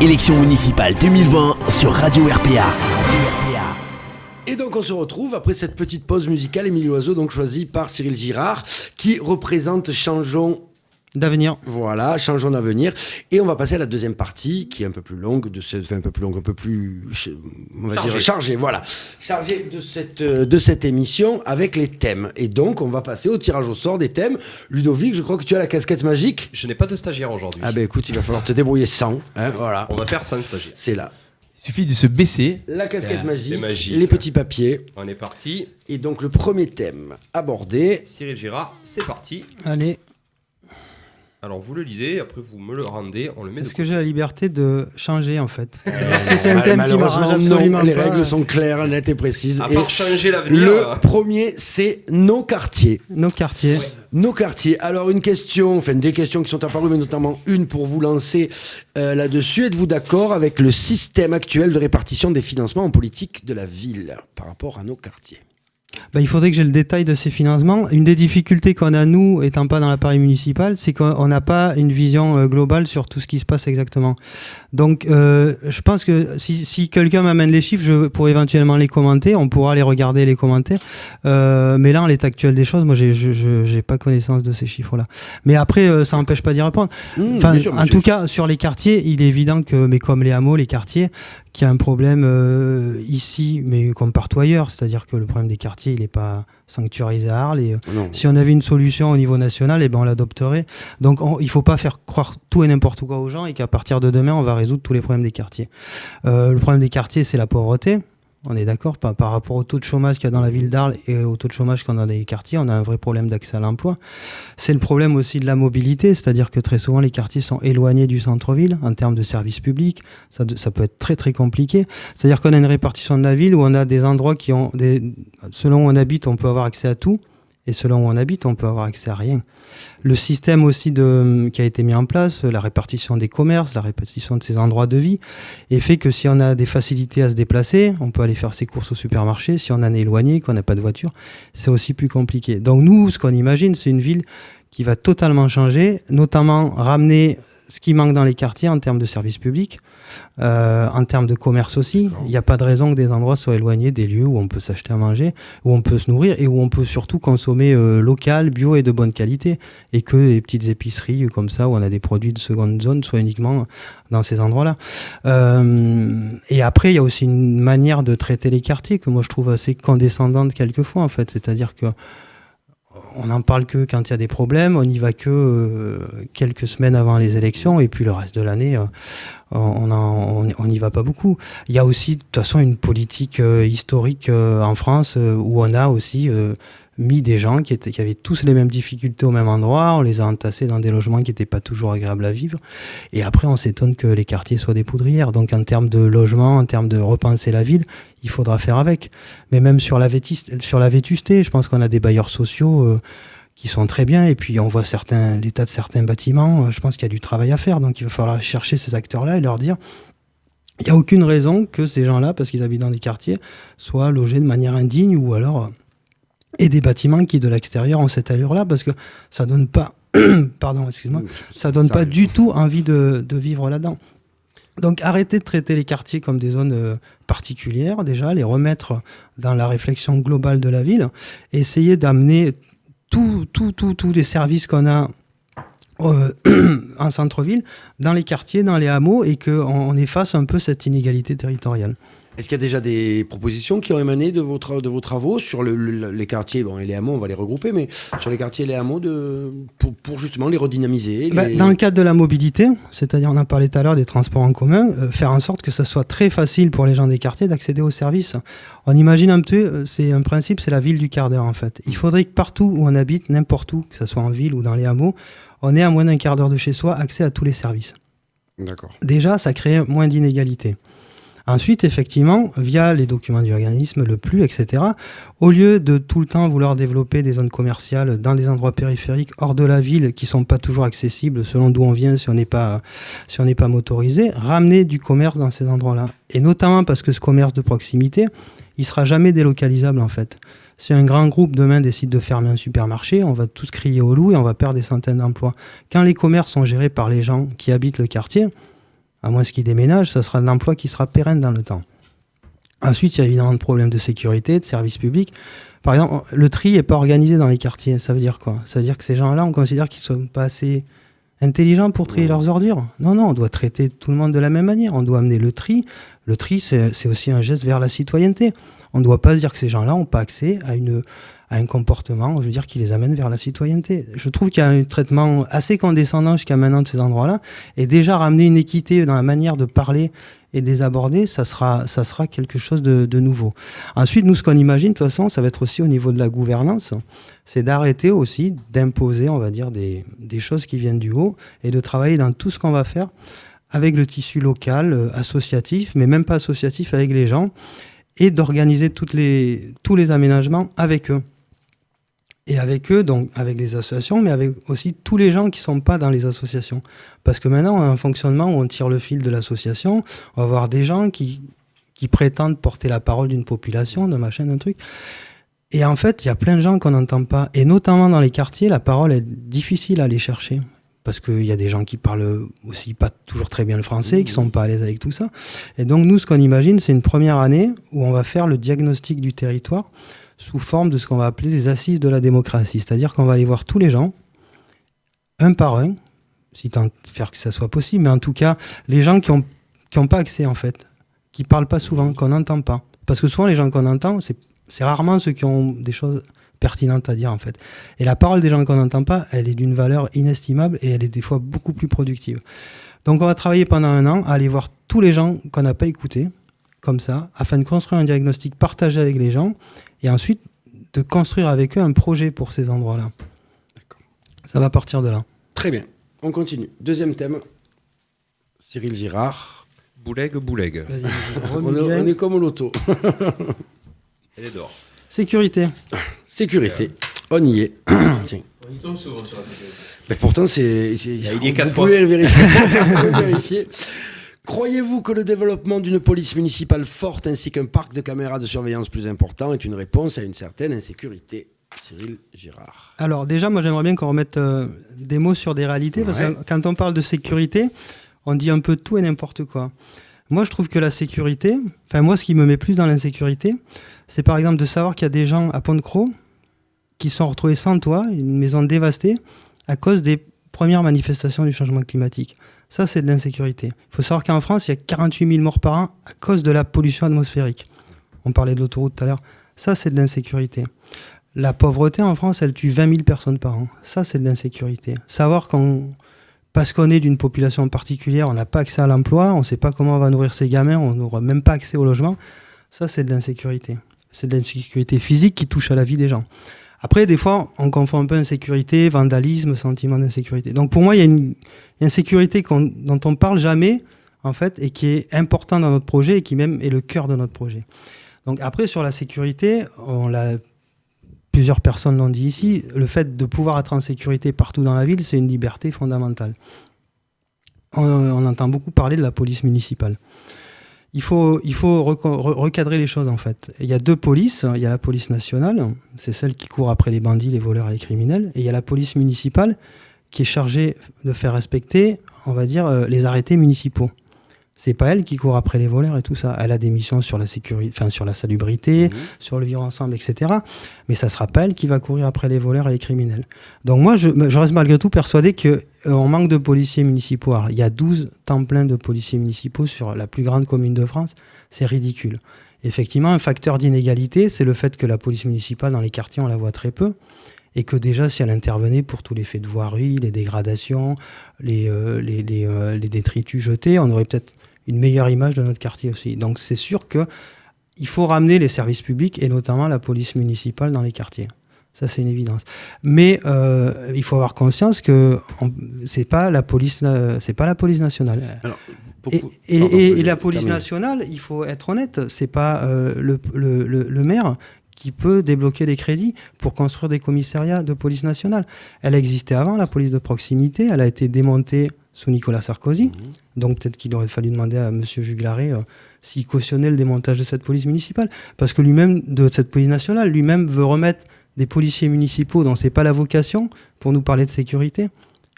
Élections municipales 2020 sur Radio RPA. Et donc on se retrouve après cette petite pause musicale, Émilie Loiseau, donc choisie par Cyril Girard, qui représente Changeons D'avenir. Voilà, Changeons d'avenir. Et on va passer à la deuxième partie, qui est un peu plus longue, on va dire chargée, voilà. Chargée de cette émission avec les thèmes. Et donc, on va passer au tirage au sort des thèmes. Ludovic, je crois que tu as la casquette magique. Je n'ai pas de stagiaire aujourd'hui. Ah ben écoute, il va falloir te débrouiller sans. Hein, voilà. On va faire sans stagiaire. C'est là. Il suffit de se baisser. La casquette c'est magique. les petits papiers. On est parti. Et donc, le premier thème abordé. Cyril Girard, c'est parti. Allez. Alors vous le lisez, après vous me le rendez, on le met. Est-ce que j'ai la liberté de changer en fait? C'est un thème qui Malheureusement, m'arrange non, absolument les pas. règles sont claires, nettes et précises. À Et part changer l'avenir. le premier, c'est nos quartiers. Nos quartiers. Nos quartiers. Alors des questions qui sont apparues, mais notamment une pour vous lancer là-dessus. Êtes-vous d'accord avec le système actuel de répartition des financements en politique de la ville par rapport à nos quartiers? Il faudrait que j'ai le détail de ces financements. Une des difficultés qu'on a, nous, étant pas dans l'appareil municipal, c'est qu'on n'a pas une vision globale sur tout ce qui se passe exactement. Donc, je pense que si quelqu'un m'amène les chiffres, je pourrais éventuellement les commenter. On pourra les regarder et les commenter. Mais là, en l'état actuel des choses, moi, j'ai pas connaissance de ces chiffres-là. Mais après, ça n'empêche pas d'y répondre. En tout cas, sur les quartiers, il est évident que, mais comme les hameaux, les quartiers, qu'il y a un problème ici, mais comme partout ailleurs. C'est-à-dire que le problème des quartiers, il n'est pas sanctuarisé à Arles. Et si on avait une solution au niveau national, on l'adopterait. Donc il ne faut pas faire croire tout et n'importe quoi aux gens et qu'à partir de demain, on va résoudre tous les problèmes des quartiers. Le problème des quartiers, c'est la pauvreté. On est d'accord, par rapport au taux de chômage qu'il y a dans la ville d'Arles et au taux de chômage qu'on a dans les quartiers, on a un vrai problème d'accès à l'emploi. C'est le problème aussi de la mobilité, c'est-à-dire que très souvent les quartiers sont éloignés du centre-ville en termes de services publics. Ça peut être très très compliqué. C'est-à-dire qu'on a une répartition de la ville où on a des endroits qui ont selon où on habite, on peut avoir accès à tout. Et selon où on habite, on peut avoir accès à rien. Le système aussi qui a été mis en place, la répartition des commerces, la répartition de ces endroits de vie, est fait que si on a des facilités à se déplacer, on peut aller faire ses courses au supermarché. Si on en est éloigné, qu'on n'a pas de voiture, c'est aussi plus compliqué. Donc nous, ce qu'on imagine, c'est une ville qui va totalement changer, notamment ramener ce qui manque dans les quartiers en termes de services publics, en termes de commerce aussi. Il n'y a pas de raison que des endroits soient éloignés des lieux où on peut s'acheter à manger, où on peut se nourrir et où on peut surtout consommer local, bio et de bonne qualité, et que les petites épiceries comme ça, où on a des produits de seconde zone, soient uniquement dans ces endroits-là. Et après, il y a aussi une manière de traiter les quartiers que moi je trouve assez condescendante quelquefois, en fait. C'est-à-dire que on n'en parle que quand il y a des problèmes, on n'y va que quelques semaines avant les élections, et puis le reste de l'année, on n'y va pas beaucoup. Il y a aussi, de toute façon, une politique historique en France où on a aussi mis des gens qui avaient tous les mêmes difficultés au même endroit, on les a entassés dans des logements qui n'étaient pas toujours agréables à vivre, et après on s'étonne que les quartiers soient des poudrières. Donc en termes de logement, en termes de repenser la ville, il faudra faire avec. Mais même sur la vétusté, je pense qu'on a des bailleurs sociaux qui sont très bien, et puis on voit l'état de certains bâtiments, je pense qu'il y a du travail à faire, donc il va falloir chercher ces acteurs-là et leur dire il n'y a aucune raison que ces gens-là, parce qu'ils habitent dans des quartiers, soient logés de manière indigne, ou alors et des bâtiments qui de l'extérieur ont cette allure-là, parce que ça donne pas ça donne pas du tout envie de vivre là-dedans. Donc arrêtez de traiter les quartiers comme des zones particulières, déjà, les remettre dans la réflexion globale de la ville, et essayer d'amener tous les services qu'on a en centre-ville, dans les quartiers, dans les hameaux, et qu'on efface un peu cette inégalité territoriale. Est-ce qu'il y a déjà des propositions qui ont émané de vos travaux sur les quartiers, et les hameaux, on va les regrouper, mais sur les quartiers et les hameaux pour justement les redynamiser Dans le cadre de la mobilité, c'est-à-dire on a parlé tout à l'heure des transports en commun, faire en sorte que ça soit très facile pour les gens des quartiers d'accéder aux services. On imagine un peu, c'est un principe, c'est la ville du quart d'heure en fait. Il faudrait que partout où on habite, n'importe où, que ce soit en ville ou dans les hameaux, on ait à moins d'un quart d'heure de chez soi accès à tous les services. D'accord. Déjà, ça crée moins d'inégalités. Ensuite, effectivement, via les documents d'urbanisme, le PLU, etc., au lieu de tout le temps vouloir développer des zones commerciales dans des endroits périphériques hors de la ville qui sont pas toujours accessibles selon d'où on vient si on n'est pas motorisé, ramener du commerce dans ces endroits-là. Et notamment parce que ce commerce de proximité, il sera jamais délocalisable en fait. Si un grand groupe demain décide de fermer un supermarché, on va tous crier au loup et on va perdre des centaines d'emplois. Quand les commerces sont gérés par les gens qui habitent le quartier, à moins qu'ils déménagent, ça sera un emploi qui sera pérenne dans le temps. Ensuite, il y a évidemment des problèmes de sécurité, de services publics. Par exemple, le tri n'est pas organisé dans les quartiers. Ça veut dire quoi? Ça veut dire que ces gens-là, on considère qu'ils ne sont pas assez intelligents pour trier leurs ordures. Non, on doit traiter tout le monde de la même manière. On doit amener le tri. Le tri, c'est aussi un geste vers la citoyenneté. On ne doit pas se dire que ces gens-là n'ont pas accès à un comportement, je veux dire, qui les amène vers la citoyenneté. Je trouve qu'il y a un traitement assez condescendant jusqu'à maintenant de ces endroits-là. Et déjà, ramener une équité dans la manière de parler et de les aborder, ça sera quelque chose de nouveau. Ensuite, nous, ce qu'on imagine, de toute façon, ça va être aussi au niveau de la gouvernance, c'est d'arrêter aussi d'imposer, on va dire, des choses qui viennent du haut et de travailler dans tout ce qu'on va faire avec le tissu local, associatif, mais même pas associatif, avec les gens, et d'organiser tous les aménagements avec eux. Et avec eux, donc avec les associations, mais avec aussi tous les gens qui ne sont pas dans les associations. Parce que maintenant, on a un fonctionnement où on tire le fil de l'association, on va avoir des gens qui prétendent porter la parole d'une population, d'un machin, d'un truc. Et en fait, il y a plein de gens qu'on n'entend pas. Et notamment dans les quartiers, la parole est difficile à aller chercher. Parce qu'il y a des gens qui parlent aussi pas toujours très bien le français, qui sont pas à l'aise avec tout ça. Et donc nous, ce qu'on imagine, c'est une première année où on va faire le diagnostic du territoire sous forme de ce qu'on va appeler des assises de la démocratie. C'est-à-dire qu'on va aller voir tous les gens, un par un, si tant faire que ça soit possible, mais en tout cas, les gens qui ont pas accès, en fait, qui parlent pas souvent, qu'on n'entend pas. Parce que souvent, les gens qu'on entend, c'est rarement ceux qui ont des choses pertinente à dire, en fait. Et la parole des gens qu'on n'entend pas, elle est d'une valeur inestimable et elle est des fois beaucoup plus productive. Donc on va travailler pendant 1 an à aller voir tous les gens qu'on n'a pas écoutés, comme ça, afin de construire un diagnostic partagé avec les gens et ensuite de construire avec eux un projet pour ces endroits-là. D'accord. Ça va partir de là. Très bien. On continue. Deuxième thème. Cyril Girard. Bouleg. On est comme au loto. Elle est dehors. Sécurité. On y est. Tiens. On y tombe souvent sur la sécurité. Mais pourtant, Il y est 4 vous fois. pouvez le vérifier. Croyez-vous que le développement d'une police municipale forte ainsi qu'un parc de caméras de surveillance plus important est une réponse à une certaine insécurité? Cyril Girard. Alors déjà, moi j'aimerais bien qu'on remette des mots sur des réalités, parce que quand on parle de sécurité, on dit un peu tout et n'importe quoi. Moi je trouve que la sécurité, enfin moi ce qui me met plus dans l'insécurité, c'est par exemple de savoir qu'il y a des gens à Pont-de-Croix qui sont retrouvés sans toit, une maison dévastée, à cause des premières manifestations du changement climatique. Ça, c'est de l'insécurité. Il faut savoir qu'en France, il y a 48 000 morts par an à cause de la pollution atmosphérique. On parlait de l'autoroute tout à l'heure. Ça, c'est de l'insécurité. La pauvreté en France, elle tue 20 000 personnes par an. Ça, c'est de l'insécurité. Savoir parce qu'on est d'une population particulière, on n'a pas accès à l'emploi, on ne sait pas comment on va nourrir ses gamins, on n'aura même pas accès au logement. Ça, c'est de l'insécurité. C'est de l'insécurité physique qui touche à la vie des gens. Après, des fois, on confond un peu insécurité, vandalisme, sentiment d'insécurité. Donc pour moi, il y a une insécurité dont on ne parle jamais, en fait, et qui est importante dans notre projet et qui même est le cœur de notre projet. Donc après, sur la sécurité, plusieurs personnes l'ont dit ici, le fait de pouvoir être en sécurité partout dans la ville, c'est une liberté fondamentale. On entend beaucoup parler de la police municipale. Il faut recadrer les choses, en fait. Il y a 2 polices. Il y a la police nationale, c'est celle qui court après les bandits, les voleurs et les criminels. Et il y a la police municipale qui est chargée de faire respecter, on va dire, les arrêtés municipaux. C'est pas elle qui court après les voleurs et tout ça. Elle a des missions sur la sécurité, enfin sur la salubrité, sur le vivre ensemble, etc. Mais ça sera pas elle qui va courir après les voleurs et les criminels. Donc moi, je reste malgré tout persuadé qu'on manque de policiers municipaux. Alors, il y a 12 temps plein de policiers municipaux sur la plus grande commune de France. C'est ridicule. Effectivement, un facteur d'inégalité, c'est le fait que la police municipale dans les quartiers, on la voit très peu. Et que déjà, si elle intervenait pour tous les faits de voirie, les dégradations, les détritus jetés, on aurait peut-être une meilleure image de notre quartier aussi. Donc c'est sûr qu'il faut ramener les services publics et notamment la police municipale dans les quartiers. Ça, c'est une évidence. Mais il faut avoir conscience que c'est pas la police nationale. Alors, et la police nationale, il faut être honnête, c'est pas le maire qui peut débloquer des crédits pour construire des commissariats de police nationale. Elle existait avant, la police de proximité. Elle a été démontée sous Nicolas Sarkozy. Donc peut-être qu'il aurait fallu demander à M. Juglaré s'il cautionnait le démontage de cette police municipale. Parce que lui-même, de cette police nationale, lui-même veut remettre des policiers municipaux dont c'est pas la vocation pour nous parler de sécurité.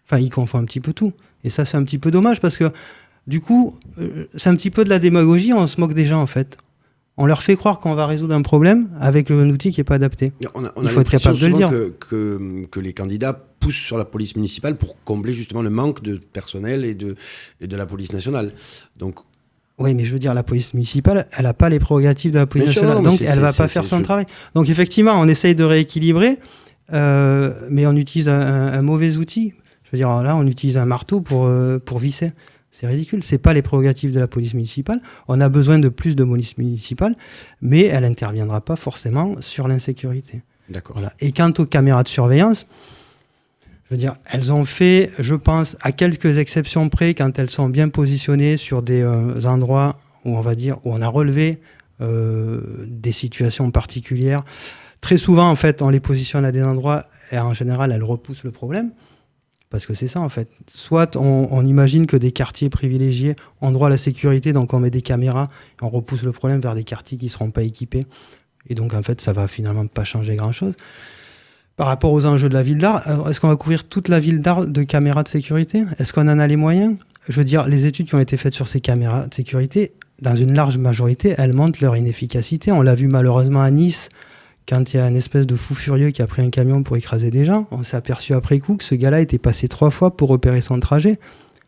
Enfin, il confond un petit peu tout. Et ça, c'est un petit peu dommage parce que Du coup, c'est un petit peu de la démagogie, on se moque des gens en fait. On leur fait croire qu'on va résoudre un problème avec un outil qui n'est pas adapté. Il faut être capable de le dire. Que les candidats poussent sur la police municipale pour combler justement le manque de personnel et de la police nationale. Donc, oui, mais je veux dire, la police municipale, elle n'a pas les prérogatives de la police nationale, donc elle ne va pas faire son travail. Donc effectivement, on essaye de rééquilibrer, mais on utilise un mauvais outil. Je veux dire, là, on utilise un marteau pour visser. C'est ridicule. C'est pas les prérogatives de la police municipale. On a besoin de plus de police municipale, mais elle n'interviendra pas forcément sur l'insécurité. D'accord. Voilà. Et quant aux caméras de surveillance, je veux dire, elles ont fait, je pense, à quelques exceptions près, quand elles sont bien positionnées sur des endroits où on va dire où on a relevé des situations particulières. Très souvent, en fait, on les positionne à des endroits et en général, elles repoussent le problème. Parce que c'est ça, en fait. Soit on imagine que des quartiers privilégiés ont droit à la sécurité, donc on met des caméras, et on repousse le problème vers des quartiers qui ne seront pas équipés. Et donc, en fait, ça va finalement pas changer grand-chose. Par rapport aux enjeux de la ville d'Arles, est-ce qu'on va couvrir toute la ville d'Arles de caméras de sécurité ? Est-ce qu'on en a les moyens ? Je veux dire, les études qui ont été faites sur ces caméras de sécurité, dans une large majorité, elles montrent leur inefficacité. On l'a vu malheureusement à Nice, quand il y a une espèce de fou furieux qui a pris un camion pour écraser des gens. On s'est aperçu après coup que ce gars-là était passé 3 fois pour repérer son trajet.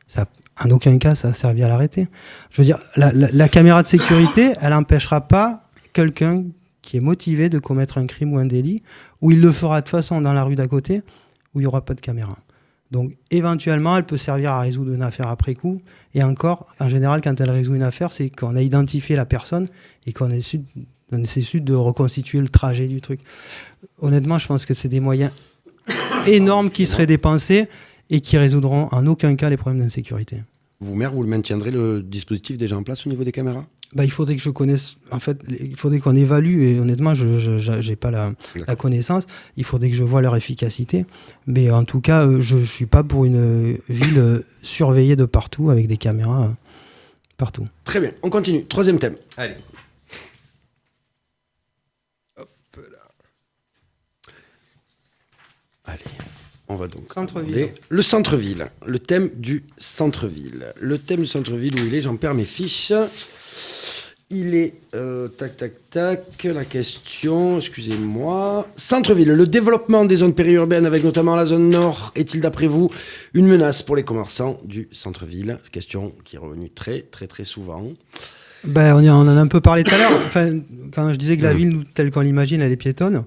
Ça, en aucun cas, ça a servi à l'arrêter. Je veux dire, la caméra de sécurité, elle n'empêchera pas quelqu'un qui est motivé de commettre un crime ou un délit, où il le fera de toute façon dans la rue d'à côté, où il n'y aura pas de caméra. Donc, éventuellement, elle peut servir à résoudre une affaire après coup. Et encore, en général, quand elle résout une affaire, c'est qu'on a identifié la personne et qu'on essaie de reconstituer le trajet du truc. Honnêtement, je pense que c'est des moyens énormes qui seraient dépensés et qui résoudront en aucun cas les problèmes d'insécurité. Vous, maire, vous le maintiendrez, le dispositif déjà en place au niveau des caméras ? Il faudrait que je connaisse, en fait, il faudrait qu'on évalue, et honnêtement, je n'ai pas la connaissance, il faudrait que je vois leur efficacité, mais en tout cas, je ne suis pas pour une ville surveillée de partout, avec des caméras partout. Très bien, on continue. 3e thème. Allez. Allez, on va donc Centre-ville. Le centre-ville, le thème du centre-ville. Le thème du centre-ville, où il est, j'en perds mes fiches. Il est, la question, excusez-moi. Centre-ville, le développement des zones périurbaines, avec notamment la zone nord, est-il d'après vous une menace pour les commerçants du centre-ville ? Question qui est revenue très, très, très souvent. On en a un peu parlé tout à l'heure. Enfin, quand je disais que la ville, telle qu'on l'imagine, elle est piétonne.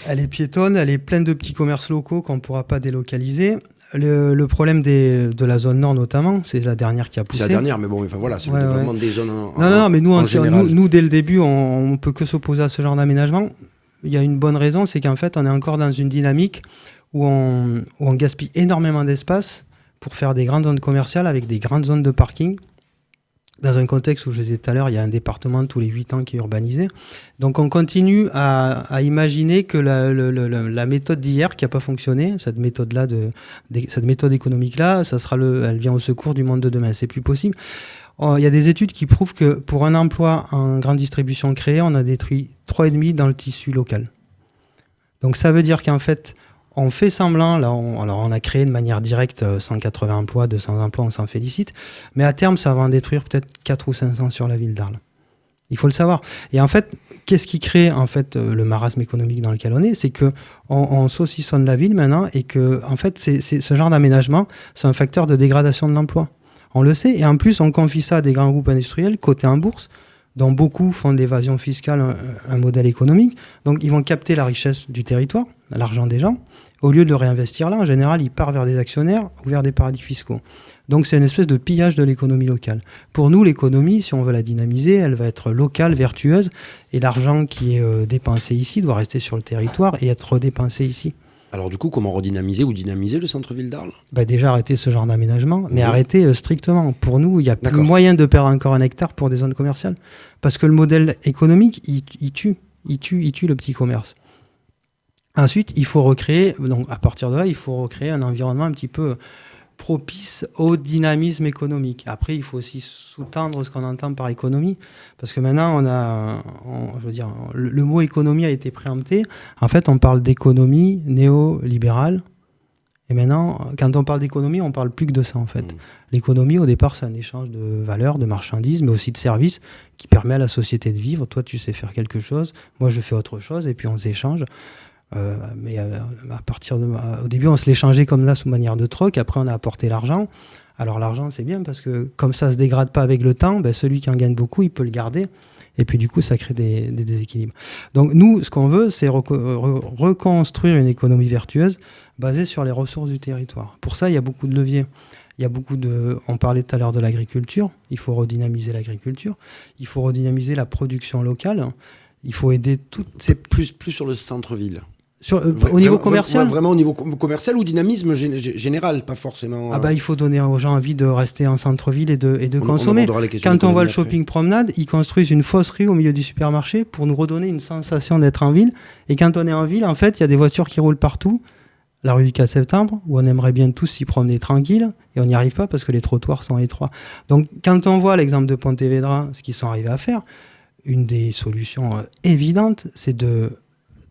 Elle est piétonne, elle est pleine de petits commerces locaux qu'on ne pourra pas délocaliser. Le problème de la zone nord notamment, c'est la dernière qui a poussé. C'est la dernière, mais bon, enfin voilà, c'est le développement des zones Non, mais général. nous, dès le début, on ne peut que s'opposer à ce genre d'aménagement. Il y a une bonne raison, c'est qu'en fait, on est encore dans une dynamique où on gaspille énormément d'espace pour faire des grandes zones commerciales avec des grandes zones de parking. Dans un contexte où, je disais tout à l'heure, il y a un département tous les 8 ans qui est urbanisé. Donc on continue à imaginer que la méthode d'hier qui n'a pas fonctionné, cette méthode-là, cette méthode économique-là, elle vient au secours du monde de demain. C'est plus possible. Il y a des études qui prouvent que pour un emploi en grande distribution créé, on a détruit 3,5 dans le tissu local. Donc ça veut dire qu'en fait, on fait semblant, là, on a créé de manière directe 180 emplois, 200 emplois, on s'en félicite, mais à terme, ça va en détruire peut-être 4 ou 500 sur la ville d'Arles. Il faut le savoir. Et en fait, qu'est-ce qui crée en fait le marasme économique dans lequel on est ? C'est qu'on saucissonne la ville maintenant et que en fait, c'est ce genre d'aménagement, c'est un facteur de dégradation de l'emploi. On le sait, et en plus, on confie ça à des grands groupes industriels cotés en bourse, dont beaucoup font de l'évasion fiscale un modèle économique. Donc, ils vont capter la richesse du territoire, l'argent des gens. Au lieu de le réinvestir là, en général, il part vers des actionnaires ou vers des paradis fiscaux. Donc c'est une espèce de pillage de l'économie locale. Pour nous, l'économie, si on veut la dynamiser, elle va être locale, vertueuse, et l'argent qui est dépensé ici doit rester sur le territoire et être redépensé ici. Alors du coup, comment redynamiser ou dynamiser le centre-ville d'Arles ? Déjà arrêter ce genre d'aménagement, mais arrêter strictement. Pour nous, il n'y a plus moyen de perdre encore un hectare pour des zones commerciales. Parce que le modèle économique, il tue le petit commerce. Ensuite, il faut recréer, donc à partir de là, il faut recréer un environnement un petit peu propice au dynamisme économique. Après, il faut aussi sous-tendre ce qu'on entend par économie, parce que maintenant, le mot économie a été préempté. En fait, on parle d'économie néolibérale Et maintenant, quand on parle d'économie, on parle plus que de ça en fait. L'économie, au départ, c'est un échange de valeurs, de marchandises, mais aussi de services qui permet à la société de vivre. Toi, tu sais faire quelque chose, moi, je fais autre chose, et puis on s'échange. Au début, on se l'échangeait comme là, sous manière de troc. Après, on a apporté l'argent. Alors l'argent, c'est bien parce que comme ça se dégrade pas avec le temps, celui qui en gagne beaucoup, il peut le garder. Et puis du coup, ça crée des déséquilibres. Donc nous, ce qu'on veut, c'est reconstruire une économie vertueuse basée sur les ressources du territoire. Pour ça, il y a beaucoup de leviers. On parlait tout à l'heure de l'agriculture. Il faut redynamiser l'agriculture. Il faut redynamiser la production locale. Il faut aider toutes ces... Plus sur le centre-ville. Au niveau commercial, vraiment au niveau commercial ou dynamisme général, pas forcément. Il faut donner aux gens envie de rester en centre-ville et de consommer. Quand on voit le shopping promenade, ils construisent une fausse rue au milieu du supermarché pour nous redonner une sensation d'être en ville. Et quand on est en ville, en fait, il y a des voitures qui roulent partout. La rue du 4 septembre, où on aimerait bien tous s'y promener tranquille, et on n'y arrive pas parce que les trottoirs sont étroits. Donc, quand on voit l'exemple de Pontevedra, ce qu'ils sont arrivés à faire, une des solutions évidentes, c'est de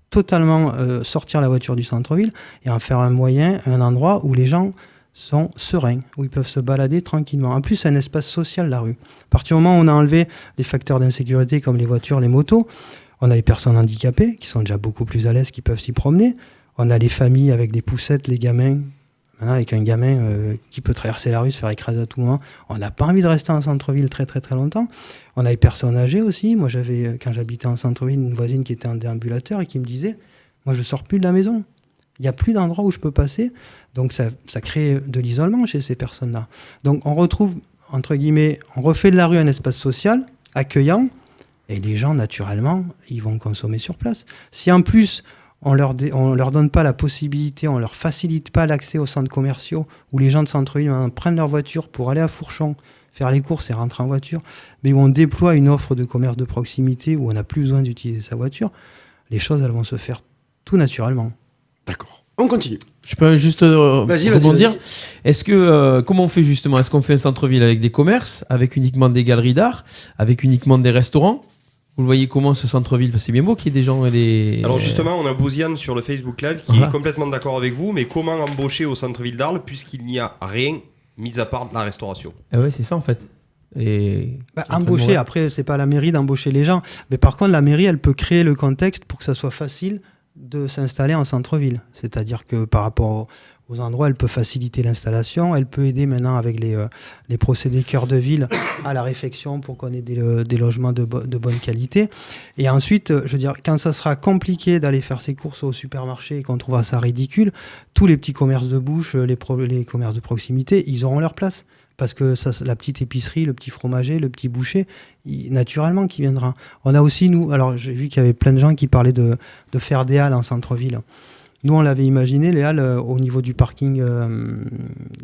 totalement sortir la voiture du centre-ville et en faire un endroit où les gens sont sereins, où ils peuvent se balader tranquillement. En plus, c'est un espace social, la rue. À partir du moment où on a enlevé les facteurs d'insécurité comme les voitures, les motos, on a les personnes handicapées qui sont déjà beaucoup plus à l'aise, qui peuvent s'y promener. On a les familles avec des poussettes, les gamins. Maintenant, avec un gamin qui peut traverser la rue, se faire écraser à tout moment, on n'a pas envie de rester en centre-ville très très très longtemps. On a les personnes âgées aussi. Moi, quand j'habitais en centre-ville, une voisine qui était en déambulateur et qui me disait « Moi, je sors plus de la maison. Il n'y a plus d'endroit où je peux passer. » Donc, ça crée de l'isolement chez ces personnes-là. Donc, on retrouve, entre guillemets, on refait de la rue un espace social, accueillant, et les gens, naturellement, ils vont consommer sur place. Si en plus... on leur donne pas la possibilité, on leur facilite pas l'accès aux centres commerciaux où les gens de centre-ville prennent leur voiture pour aller à Fourchon, faire les courses et rentrer en voiture, mais où on déploie une offre de commerce de proximité où on n'a plus besoin d'utiliser sa voiture, les choses elles vont se faire tout naturellement. D'accord. On continue. Je peux juste rebondir. Est-ce que comment on fait justement ? Est-ce qu'on fait un centre-ville avec des commerces, avec uniquement des galeries d'art, avec uniquement des restaurants ? Vous le voyez comment ce centre-ville ? C'est bien beau qu'il y ait des gens et des... Alors justement, on a Bouziane sur le Facebook Live qui est complètement d'accord avec vous, mais comment embaucher au centre-ville d'Arles puisqu'il n'y a rien mis à part de la restauration ? Ouais, c'est ça en fait. Et embaucher, après, c'est pas la mairie d'embaucher les gens, mais par contre, la mairie, elle peut créer le contexte pour que ça soit facile de s'installer en centre-ville. C'est-à-dire que par rapport aux endroits, elle peut faciliter l'installation, elle peut aider maintenant avec les procédés cœur de ville à la réfection pour qu'on ait des logements de bonne qualité. Et ensuite, je veux dire, quand ça sera compliqué d'aller faire ses courses au supermarché et qu'on trouvera ça ridicule, tous les petits commerces de bouche, les commerces de proximité, ils auront leur place. Parce que la petite épicerie, le petit fromager, le petit boucher, naturellement, qui viendra. On a aussi, nous, alors j'ai vu qu'il y avait plein de gens qui parlaient de faire des halles en centre-ville. Nous, on l'avait imaginé, les halles, au niveau du parking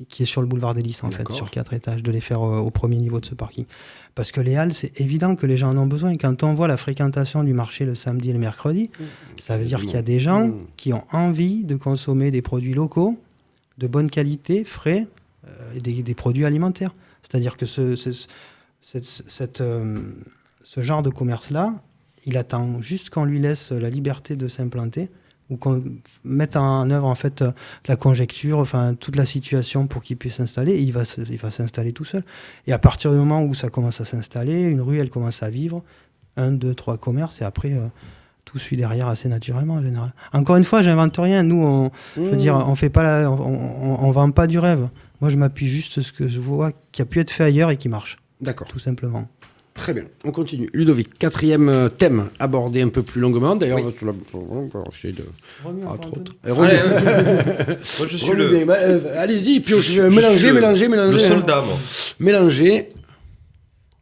qui est sur le boulevard des Lys, en fait, sur 4 étages, de les faire au premier niveau de ce parking. Parce que les halles, c'est évident que les gens en ont besoin. Et quand on voit la fréquentation du marché le samedi et le mercredi, ça veut dire qu'il y a des gens qui ont envie de consommer des produits locaux, de bonne qualité, frais, des produits alimentaires. C'est-à-dire que ce genre de commerce-là, il attend juste qu'on lui laisse la liberté de s'implanter ou qu'on mette en œuvre en fait la conjecture, enfin toute la situation pour qu'il puisse s'installer, et il va s'installer tout seul. Et à partir du moment où ça commence à s'installer, une rue elle commence à vivre, 1, 2, 3 commerces, et après tout suit derrière assez naturellement en général. Encore une fois, j'invente rien. Nous, je veux dire, on fait pas on vend pas du rêve. Moi, je m'appuie juste sur ce que je vois qui a pu être fait ailleurs et qui marche. D'accord. Tout simplement. Très bien, on continue. Ludovic, 4e thème abordé un peu plus longuement. D'ailleurs, on va essayer de... Moi, je suis allez-y, piochez, mélangez. Le soldat, moi. Mélangez.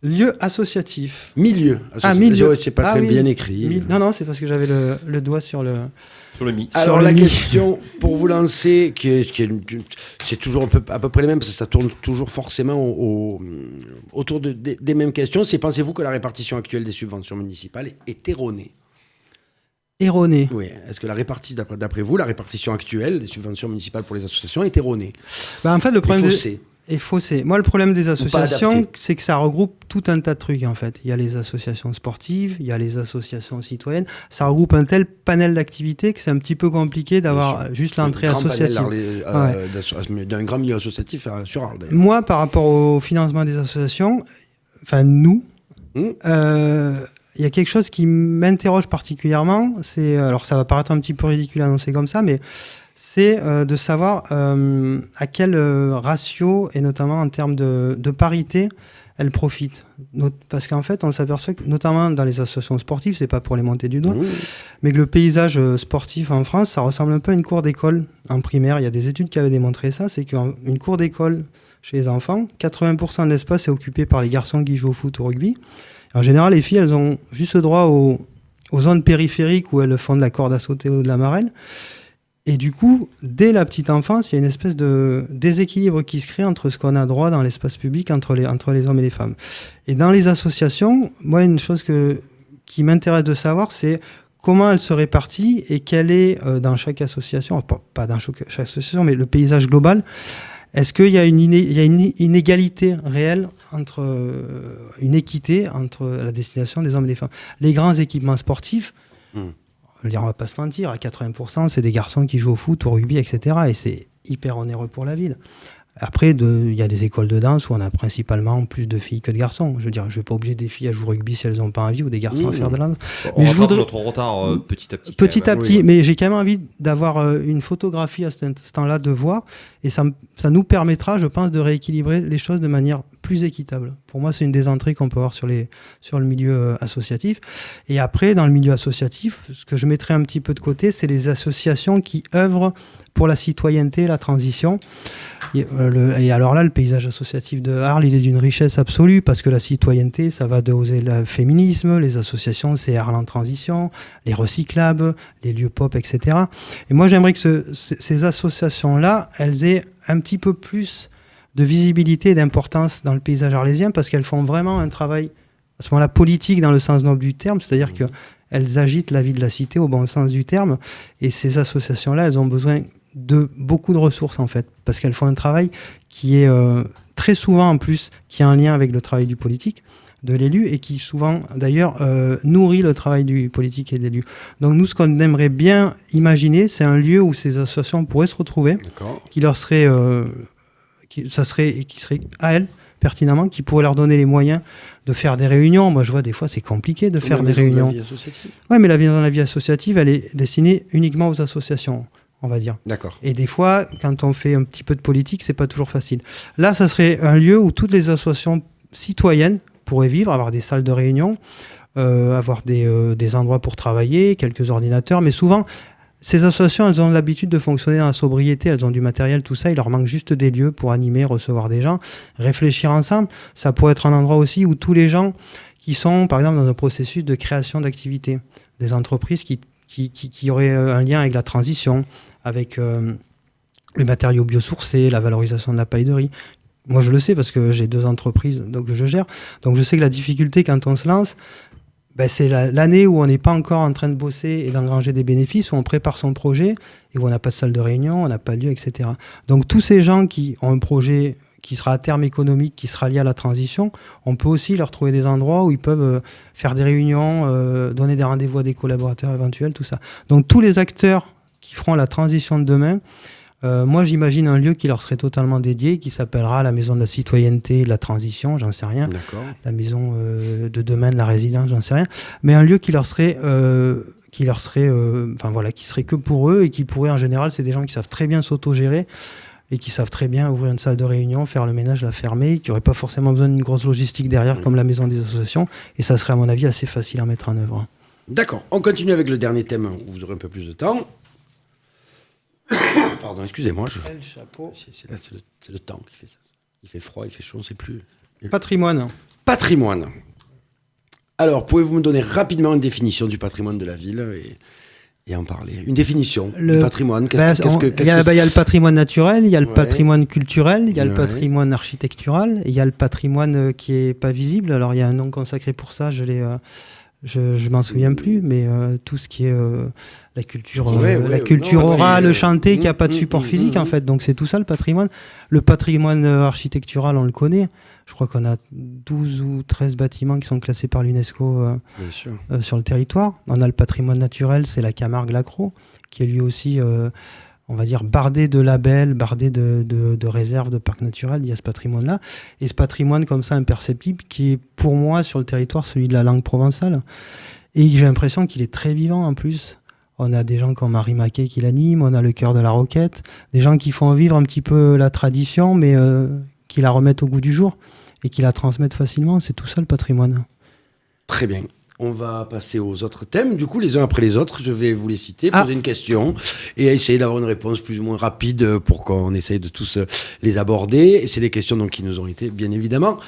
Lieu associatif. Milieu. Milieu. C'est pas très bien écrit. Non, c'est parce que j'avais le doigt sur le... Alors la question pour vous lancer, c'est toujours à peu près les mêmes, parce que ça tourne toujours forcément autour des mêmes questions, c'est pensez-vous que la répartition actuelle des subventions municipales est erronée ? Erronée. Oui. Est-ce que d'après vous, la répartition actuelle des subventions municipales pour les associations est erronée ? En fait, le problème est faussé. Moi, le problème des associations, c'est que ça regroupe tout un tas de trucs, en fait. Il y a les associations sportives, il y a les associations citoyennes. Ça regroupe un tel panel d'activités que c'est un petit peu compliqué d'avoir juste l'entrée associative. D'un grand milieu associatif sur Arles. Moi, par rapport au financement des associations, enfin, nous, il y a quelque chose qui m'interroge particulièrement. Alors, ça va paraître un petit peu ridicule à annoncer comme ça, mais c'est de savoir à quel ratio, et notamment en termes de parité, elle profite. Parce qu'en fait, on s'aperçoit que, notamment dans les associations sportives, c'est pas pour les monter du doigt, mais que le paysage sportif en France, ça ressemble un peu à une cour d'école en primaire. Il y a des études qui avaient démontré ça, c'est qu'une cour d'école chez les enfants, 80% de l'espace est occupé par les garçons qui jouent au foot ou au rugby. En général, les filles, elles ont juste droit aux zones périphériques où elles font de la corde à sauter ou de la marelle. Et du coup, dès la petite enfance, il y a une espèce de déséquilibre qui se crée entre ce qu'on a droit dans l'espace public entre les hommes et les femmes. Et dans les associations, moi, une chose qui m'intéresse de savoir, c'est comment elle se répartit et quelle est dans chaque association, pas dans chaque association, mais le paysage global. Est-ce qu'il y a une inégalité réelle une équité entre la destination des hommes et des femmes? Les grands équipements sportifs, on va pas se mentir, à 80%, c'est des garçons qui jouent au foot, au rugby, etc. Et c'est hyper onéreux pour la ville. Après, il y a des écoles de danse où on a principalement plus de filles que de garçons. Je veux dire, je vais pas obliger des filles à jouer au rugby si elles n'ont pas envie, ou des garçons à faire de la danse. Mais je voudrais notre retard petit à petit. Petit à petit, mais j'ai quand même envie d'avoir une photographie à ce temps-là, de voir, et ça nous permettra, je pense, de rééquilibrer les choses de manière plus équitable. Pour moi, c'est une des entrées qu'on peut avoir sur le milieu associatif. Et après, dans le milieu associatif, ce que je mettrai un petit peu de côté, c'est les associations qui œuvrent pour la citoyenneté, la transition. Et alors là, le paysage associatif de Arles, il est d'une richesse absolue, parce que la citoyenneté, ça va de oser le féminisme, les associations, c'est Arles en transition, les recyclables, les lieux pop, etc. Et moi, j'aimerais que ces associations-là, elles aient un petit peu plus de visibilité et d'importance dans le paysage arlésien, parce qu'elles font vraiment un travail, à ce moment-là, politique dans le sens noble du terme, c'est-à-dire qu'elles agitent la vie de la cité au bon sens du terme, et ces associations-là, elles ont besoin de beaucoup de ressources, en fait, parce qu'elles font un travail qui est très souvent, en plus, qui a un lien avec le travail du politique, de l'élu, et qui souvent, d'ailleurs, nourrit le travail du politique et de l'élu. Donc nous, ce qu'on aimerait bien imaginer, c'est un lieu où ces associations pourraient se retrouver, qui leur serait... qui serait à elles pertinemment, qui pourrait leur donner les moyens de faire des réunions. Moi, je vois des fois, c'est compliqué de faire des réunions. La vie associative. Ouais, mais la vie associative, elle est destinée uniquement aux associations, on va dire. D'accord. Et des fois, quand on fait un petit peu de politique, c'est pas toujours facile. Là, ça serait un lieu où toutes les associations citoyennes pourraient vivre, avoir des salles de réunion, avoir des endroits pour travailler, quelques ordinateurs, mais souvent... Ces associations, elles ont l'habitude de fonctionner dans la sobriété, elles ont du matériel, tout ça, il leur manque juste des lieux pour animer, recevoir des gens, réfléchir ensemble. Ça pourrait être un endroit aussi où tous les gens qui sont, par exemple, dans un processus de création d'activités, des entreprises qui auraient un lien avec la transition, avec les matériaux biosourcés, la valorisation de la paille de riz. Moi, je le sais parce que j'ai 2 entreprises que je gère. Donc, je sais que la difficulté quand on se lance, c'est l'année où on n'est pas encore en train de bosser et d'engranger des bénéfices, où on prépare son projet et où on n'a pas de salle de réunion, on n'a pas de lieu, etc. Donc tous ces gens qui ont un projet qui sera à terme économique, qui sera lié à la transition, on peut aussi leur trouver des endroits où ils peuvent faire des réunions, donner des rendez-vous à des collaborateurs éventuels, tout ça. Donc tous les acteurs qui feront la transition de demain, moi j'imagine un lieu qui leur serait totalement dédié, qui s'appellera la maison de la citoyenneté et de la transition, j'en sais rien. D'accord. La maison de demain de la résidence, j'en sais rien. Mais un lieu qui serait que pour eux, et qui pourrait, en général, c'est des gens qui savent très bien s'autogérer et qui savent très bien ouvrir une salle de réunion, faire le ménage, la fermer, qui n'auraient pas forcément besoin d'une grosse logistique derrière comme la maison des associations, et ça serait à mon avis assez facile à mettre en œuvre. D'accord, on continue avec le dernier thème où vous aurez un peu plus de temps. Pardon, excusez-moi. Le chapeau. C'est le temps qui fait ça. Il fait froid, il fait chaud, on ne sait plus. Patrimoine. Alors, pouvez-vous me donner rapidement une définition du patrimoine de la ville et en parler? Une définition du patrimoine. Il y a le patrimoine naturel, il y a le patrimoine culturel, il y a le patrimoine architectural, et il y a le patrimoine qui n'est pas visible. Alors, il y a un nom consacré pour ça, je l'ai Je m'en souviens plus, mais tout ce qui est la culture orale, chantée, qui n'a pas de support physique en fait. Donc c'est tout ça le patrimoine. Le patrimoine architectural, on le connaît. Je crois qu'on a 12 ou 13 bâtiments qui sont classés par l'UNESCO sur le territoire. On a le patrimoine naturel, c'est la Camargue-Lacroix, qui est lui aussi, on va dire, bardé de labels, bardé de réserves, de parcs naturels. Il y a ce patrimoine-là. Et ce patrimoine comme ça imperceptible, qui est pour moi sur le territoire celui de la langue provençale. Et j'ai l'impression qu'il est très vivant en plus. On a des gens comme Marie Maquet qui l'animent, on a le Cœur de la Roquette, des gens qui font vivre un petit peu la tradition, mais qui la remettent au goût du jour et qui la transmettent facilement. C'est tout ça le patrimoine. Très bien. On va passer aux autres thèmes. Du coup, les uns après les autres, je vais vous les citer, poser une question et essayer d'avoir une réponse plus ou moins rapide pour qu'on essaye de tous les aborder. Et c'est des questions donc, qui nous ont été, bien évidemment,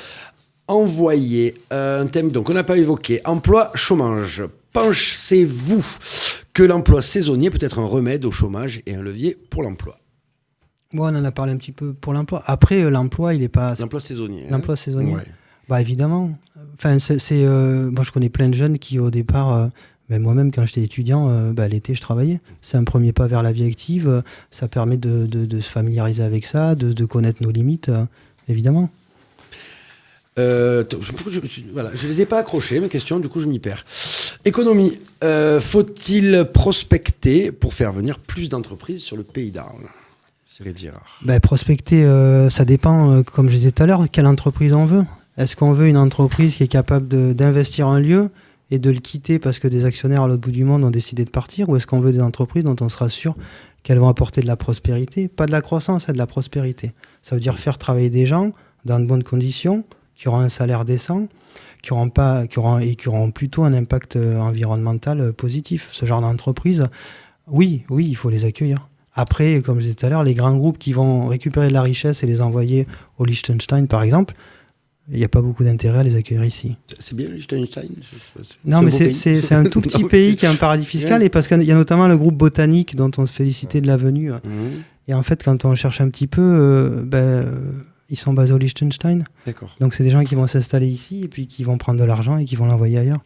envoyées. Un thème donc, on n'a pas évoqué. Emploi, chômage. Pensez-vous que l'emploi saisonnier peut être un remède au chômage et un levier pour l'emploi? Bon, on en a parlé un petit peu pour l'emploi. Après, l'emploi, il n'est pas... L'emploi saisonnier. L'emploi saisonnier. Ouais. Bah évidemment. Enfin, moi, je connais plein de jeunes qui, au départ, même moi-même, quand j'étais étudiant, l'été, je travaillais. C'est un premier pas vers la vie active. Ça permet de se familiariser avec ça, de connaître nos limites, évidemment. Je ne les ai pas accrochées, mes questions, du coup, je m'y perds. Économie. Faut-il prospecter pour faire venir plus d'entreprises sur le pays d'Arles? Cyril Girard. Prospecter, ça dépend, comme je disais tout à l'heure, quelle entreprise on veut. Est-ce qu'on veut une entreprise qui est capable d'investir un lieu et de le quitter parce que des actionnaires à l'autre bout du monde ont décidé de partir, ou est-ce qu'on veut des entreprises dont on sera sûr qu'elles vont apporter de la prospérité? Pas de la croissance, c'est de la prospérité. Ça veut dire faire travailler des gens dans de bonnes conditions, qui auront un salaire décent, qui auront plutôt un impact environnemental positif. Ce genre d'entreprise, oui, il faut les accueillir. Après, comme je disais tout à l'heure, les grands groupes qui vont récupérer de la richesse et les envoyer au Liechtenstein, par exemple, il n'y a pas beaucoup d'intérêt à les accueillir ici. C'est bien Liechtenstein? Non, mais c'est un tout petit pays qui a un paradis fiscal, et parce qu'il y a notamment le groupe botanique dont on se félicitait de la venue. Et en fait, quand on cherche un petit peu, ils sont basés au Liechtenstein. D'accord. Donc c'est des gens qui vont s'installer ici et puis qui vont prendre de l'argent et qui vont l'envoyer ailleurs.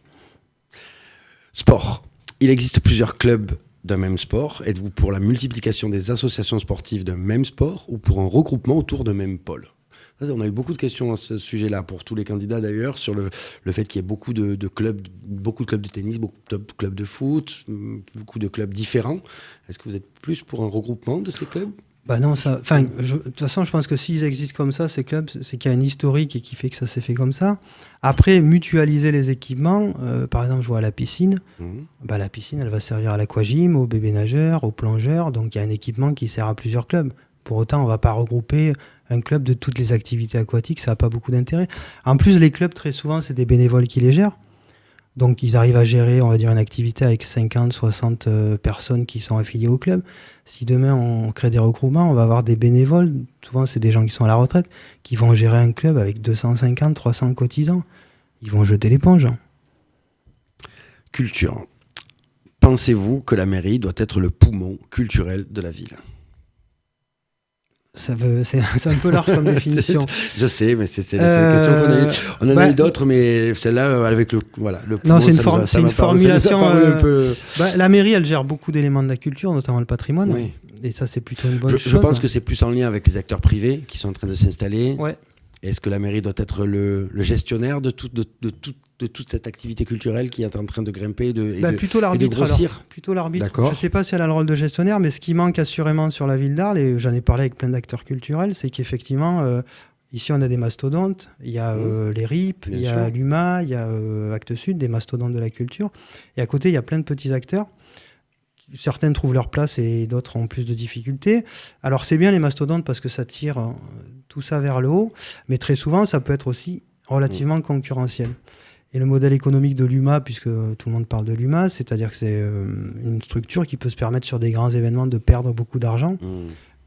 Sport. Il existe plusieurs clubs d'un même sport. Êtes-vous pour la multiplication des associations sportives d'un même sport ou pour un regroupement autour d'un même pôle? On a eu beaucoup de questions à ce sujet-là pour tous les candidats d'ailleurs, sur le fait qu'il y ait beaucoup de clubs de tennis, beaucoup de clubs de foot, beaucoup de clubs différents. Est-ce que vous êtes plus pour un regroupement de ces clubs? Non, de toute façon, je pense que s'ils existent comme ça, ces clubs, c'est qu'il y a une historique et qui fait que ça s'est fait comme ça. Après, mutualiser les équipements, par exemple, je vois à la piscine. La piscine, elle va servir à l'aquagym, aux bébés nageurs, aux plongeurs. Donc, il y a un équipement qui sert à plusieurs clubs. Pour autant, on ne va pas regrouper un club de toutes les activités aquatiques. Ça n'a pas beaucoup d'intérêt. En plus, les clubs, très souvent, c'est des bénévoles qui les gèrent. Donc, ils arrivent à gérer, on va dire, une activité avec 50, 60 personnes qui sont affiliées au club. Si demain, on crée des regroupements, on va avoir des bénévoles. Souvent, c'est des gens qui sont à la retraite, qui vont gérer un club avec 250, 300 cotisants. Ils vont jeter l'éponge. Culture. Pensez-vous que la mairie doit être le poumon culturel de la ville? C'est un peu large comme définition. Je sais, mais c'est la question qu'on a eue. On en a eu d'autres, mais celle-là, avec le poumon, non, c'est une formulation. La mairie, elle gère beaucoup d'éléments de la culture, notamment le patrimoine. Oui. Et ça, c'est plutôt une bonne chose. Je pense que c'est plus en lien avec les acteurs privés qui sont en train de s'installer. Ouais. Est-ce que la mairie doit être le gestionnaire de toute cette activité culturelle qui est en train de grimper et de grossir? Alors, plutôt l'arbitre. D'accord. Je ne sais pas si elle a le rôle de gestionnaire, mais ce qui manque assurément sur la ville d'Arles, et j'en ai parlé avec plein d'acteurs culturels, c'est qu'effectivement, ici on a des mastodontes, il y a les RIP, il y a l'UMA, il y a Actes Sud, des mastodontes de la culture, et à côté il y a plein de petits acteurs. Certains trouvent leur place et d'autres ont plus de difficultés. Alors c'est bien les mastodontes parce que ça tire tout ça vers le haut, mais très souvent ça peut être aussi relativement concurrentiel. Et le modèle économique de l'UMA, puisque tout le monde parle de l'UMA, c'est-à-dire que c'est une structure qui peut se permettre sur des grands événements de perdre beaucoup d'argent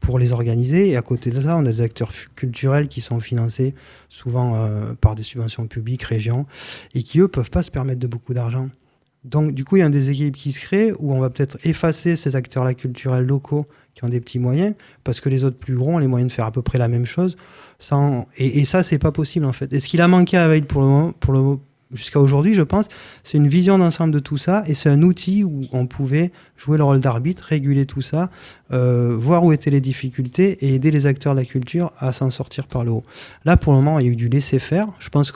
pour les organiser. Et à côté de ça, on a des acteurs culturels qui sont financés souvent par des subventions publiques, régions, et qui eux peuvent pas se permettre de beaucoup d'argent. Donc, du coup, il y a un déséquilibre qui se crée où on va peut-être effacer ces acteurs-là culturels locaux qui ont des petits moyens parce que les autres plus gros ont les moyens de faire à peu près la même chose. Et ça, c'est pas possible, en fait. Et ce qu'il a manqué à Veil pour jusqu'à aujourd'hui, je pense, c'est une vision d'ensemble de tout ça, et c'est un outil où on pouvait jouer le rôle d'arbitre, réguler tout ça, voir où étaient les difficultés et aider les acteurs de la culture à s'en sortir par le haut. Là, pour le moment, il y a eu du laisser-faire. Je pense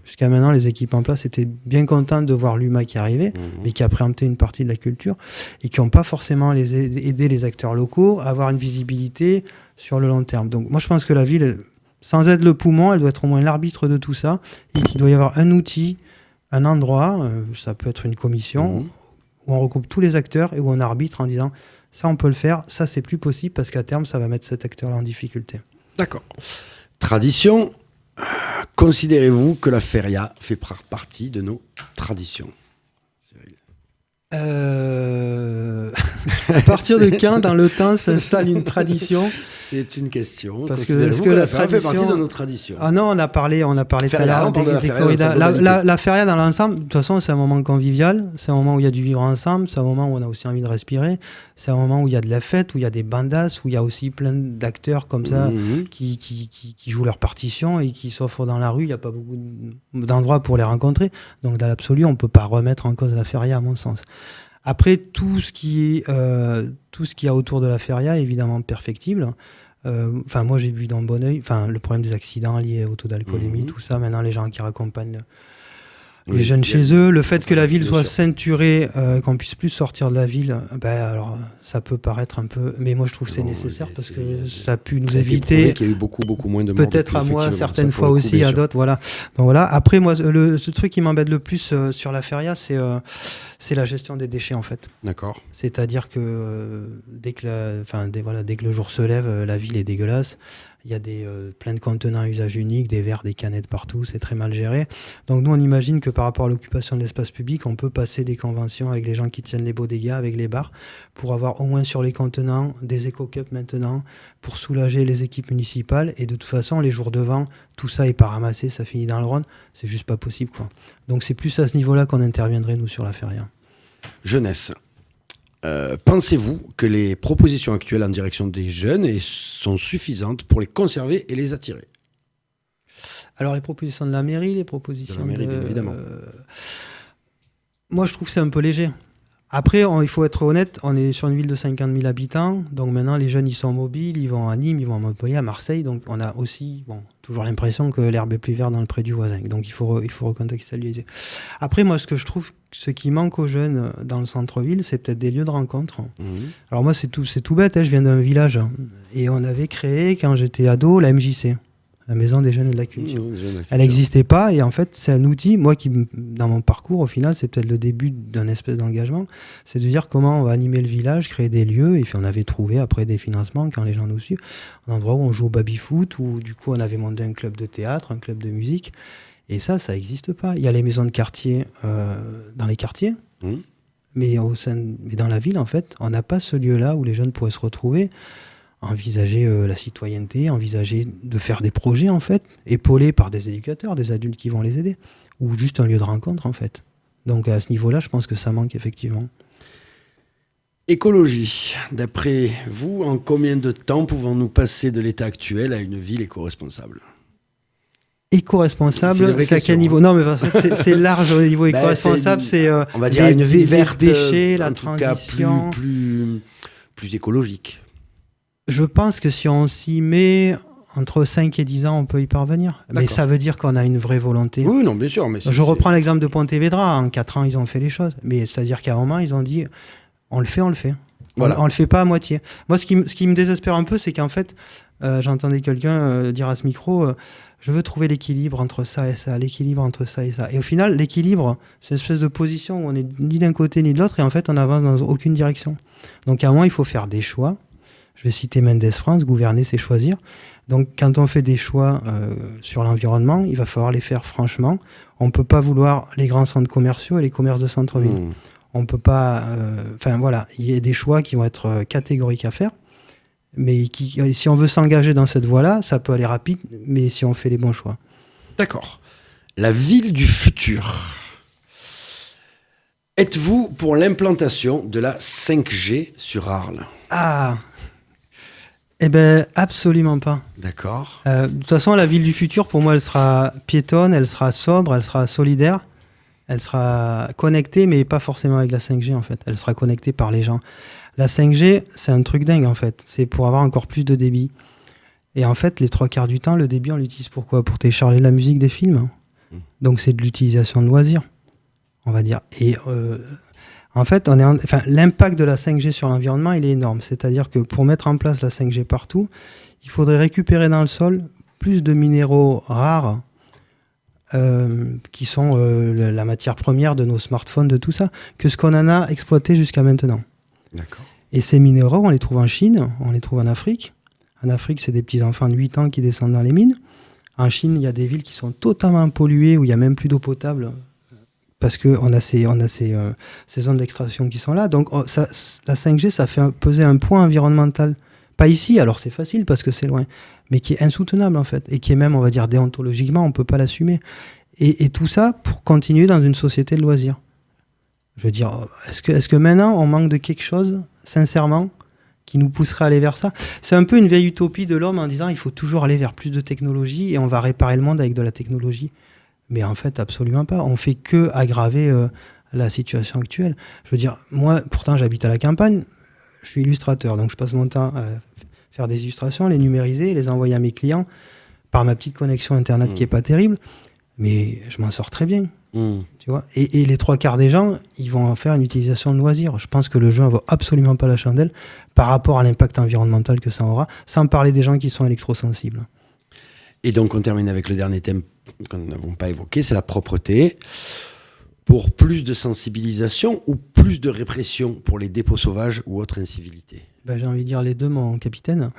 jusqu'à maintenant, les équipes en place étaient bien contentes de voir l'UMA qui arrivait, mais qui a préempté une partie de la culture, et qui n'ont pas forcément aidé les acteurs locaux à avoir une visibilité sur le long terme. Donc moi, je pense que la ville, sans être le poumon, elle doit être au moins l'arbitre de tout ça, et qu'il doit y avoir un outil, un endroit, ça peut être une commission, où on regroupe tous les acteurs et où on arbitre en disant ça on peut le faire, ça c'est plus possible parce qu'à terme ça va mettre cet acteur-là en difficulté. D'accord. Tradition, considérez-vous que la feria fait partie de nos traditions? À partir de quand dans le temps s'installe une tradition? C'est une question. Parce que est-ce que la tradition fait partie de nos traditions? Ah non, on a parlé feria, on parle de la feria. La feria dans l'ensemble, de toute façon, c'est un moment convivial, c'est un moment où il y a du vivre ensemble, c'est un moment où on a aussi envie de respirer, c'est un moment où il y a de la fête, où il y a des bandas, où il y a aussi plein d'acteurs comme ça qui jouent leur partition et qui s'offrent dans la rue. Il n'y a pas beaucoup d'endroits pour les rencontrer. Donc dans l'absolu, on ne peut pas remettre en cause la feria à mon sens. Après, tout ce qu'il y a autour de la feria est évidemment perfectible. Moi, j'ai vu d'un bon œil le problème des accidents liés au taux d'alcoolémie, tout ça. Maintenant, les gens qui raccompagnent les jeunes chez eux, le fait que la ville soit ceinturée, qu'on puisse plus sortir de la ville, alors ça peut paraître un peu, mais moi je trouve que c'est nécessaire parce que ça a pu nous éviter. Il y a eu beaucoup moins de morts. Peut-être à moi, certaines fois aussi, à d'autres, voilà. Donc voilà. Après, moi, ce truc qui m'embête le plus sur la feria, c'est la gestion des déchets en fait. D'accord. C'est-à-dire que dès que le jour se lève, la ville est dégueulasse. Il y a plein de contenants à usage unique, des verres, des canettes partout, c'est très mal géré. Donc nous, on imagine que par rapport à l'occupation de l'espace public, on peut passer des conventions avec les gens qui tiennent les bodegas, avec les bars, pour avoir au moins sur les contenants des éco-cups maintenant, pour soulager les équipes municipales. Et de toute façon, les jours de vent, tout ça est pas ramassé, ça finit dans le Rhône, c'est juste pas possible, quoi. Donc c'est plus à ce niveau-là qu'on interviendrait, nous, sur la feria. Jeunesse. Pensez-vous que les propositions actuelles en direction des jeunes sont suffisantes pour les conserver et les attirer? Alors les propositions de la mairie, les propositions bien évidemment. Moi je trouve que c'est un peu léger. Après, il faut être honnête, on est sur une ville de 50 000 habitants, donc maintenant les jeunes ils sont mobiles, ils vont à Nîmes, ils vont à Montpellier, à Marseille, donc on a aussi toujours l'impression que l'herbe est plus verte dans le pré du voisin, donc il faut recontextualiser. Après, moi ce que je trouve, ce qui manque aux jeunes dans le centre-ville, c'est peut-être des lieux de rencontre. Alors moi c'est tout bête, je viens d'un village, et on avait créé quand j'étais ado la MJC. La Maison des Jeunes et de la Culture. Elle n'existait pas, et en fait, c'est un outil, moi, qui, dans mon parcours, au final, c'est peut-être le début d'un espèce d'engagement, c'est de dire comment on va animer le village, créer des lieux, et puis on avait trouvé, après des financements, quand les gens nous suivent, un endroit où on joue au baby-foot, où du coup, on avait monté un club de théâtre, un club de musique, et ça n'existe pas. Il y a les maisons de quartier dans les quartiers, mais dans la ville, en fait, on n'a pas ce lieu-là où les jeunes pourraient se retrouver, envisager la citoyenneté, envisager de faire des projets en fait, épaulés par des éducateurs, des adultes qui vont les aider, ou juste un lieu de rencontre en fait. Donc à ce niveau-là, je pense que ça manque effectivement. Écologie. D'après vous, en combien de temps pouvons-nous passer de l'état actuel à une ville éco-responsable? Éco-responsable, c'est à quel niveau? Non, mais c'est large au niveau éco-responsable. On va dire une ville verte, déchets, la en tout transition. Cas plus écologique. Je pense que si on s'y met entre 5 et 10 ans, on peut y parvenir. D'accord. Mais ça veut dire qu'on a une vraie volonté. Oui, non, bien sûr. Mais je reprends l'exemple de Pontevedra. En 4 ans, ils ont fait les choses. Mais c'est-à-dire qu'à un moment, ils ont dit on le fait. Voilà. On le fait pas à moitié. Moi, ce qui me désespère un peu, c'est qu'en fait, j'entendais quelqu'un dire à ce micro je veux trouver l'équilibre entre ça et ça, l'équilibre entre ça et ça. Et au final, l'équilibre, c'est une espèce de position où on n'est ni d'un côté ni de l'autre, et en fait, on n'avance dans aucune direction. Donc, à un moment, il faut faire des choix. Je vais citer Mendes France, gouverner, c'est choisir. Donc, quand on fait des choix sur l'environnement, il va falloir les faire franchement. On ne peut pas vouloir les grands centres commerciaux et les commerces de centre-ville. On ne peut pas... il y a des choix qui vont être catégoriques à faire. Mais si on veut s'engager dans cette voie-là, ça peut aller rapide, mais si on fait les bons choix. D'accord. La ville du futur. Êtes-vous pour l'implantation de la 5G sur Arles? Ah, eh bien, absolument pas. D'accord. De toute façon, la ville du futur, pour moi, elle sera piétonne, elle sera sobre, elle sera solidaire. Elle sera connectée, mais pas forcément avec la 5G, en fait. Elle sera connectée par les gens. La 5G, c'est un truc dingue, en fait. C'est pour avoir encore plus de débit. Et en fait, les 3/4 du temps, le débit, on l'utilise pour quoi ? Pour télécharger de la musique, des films. Donc, c'est de l'utilisation de loisirs, on va dire. Et en fait, l'impact de la 5G sur l'environnement, il est énorme. C'est-à-dire que pour mettre en place la 5G partout, il faudrait récupérer dans le sol plus de minéraux rares qui sont la matière première de nos smartphones, de tout ça, que ce qu'on en a exploité jusqu'à maintenant. D'accord. Et ces minéraux, on les trouve en Chine, on les trouve en Afrique. En Afrique, c'est des petits enfants de 8 ans qui descendent dans les mines. En Chine, il y a des villes qui sont totalement polluées, où il n'y a même plus d'eau potable, parce qu'on a ces zones d'extraction qui sont là. Donc la 5G, ça fait peser un poids environnemental. Pas ici, alors c'est facile parce que c'est loin, mais qui est insoutenable en fait, et qui est même, on va dire, déontologiquement, on ne peut pas l'assumer. Et tout ça pour continuer dans une société de loisirs. Je veux dire, est-ce que maintenant, on manque de quelque chose, sincèrement, qui nous pousserait à aller vers ça ? C'est un peu une vieille utopie de l'homme en disant il faut toujours aller vers plus de technologie et on va réparer le monde avec de la technologie. Mais en fait, absolument pas. On fait que aggraver la situation actuelle. Je veux dire, moi, pourtant, j'habite à la campagne, je suis illustrateur, donc je passe mon temps à faire des illustrations, les numériser, les envoyer à mes clients par ma petite connexion Internet qui est pas terrible, mais je m'en sors très bien. Tu vois, et les 3/4 des gens, ils vont en faire une utilisation de loisir. Je pense que le jeu ne vaut absolument pas la chandelle par rapport à l'impact environnemental que ça aura, sans parler des gens qui sont électrosensibles. Et donc, on termine avec le dernier thème que nous n'avons pas évoqué, c'est la propreté. Pour plus de sensibilisation ou plus de répression pour les dépôts sauvages ou autres incivilités ? J'ai envie de dire les deux, mon capitaine.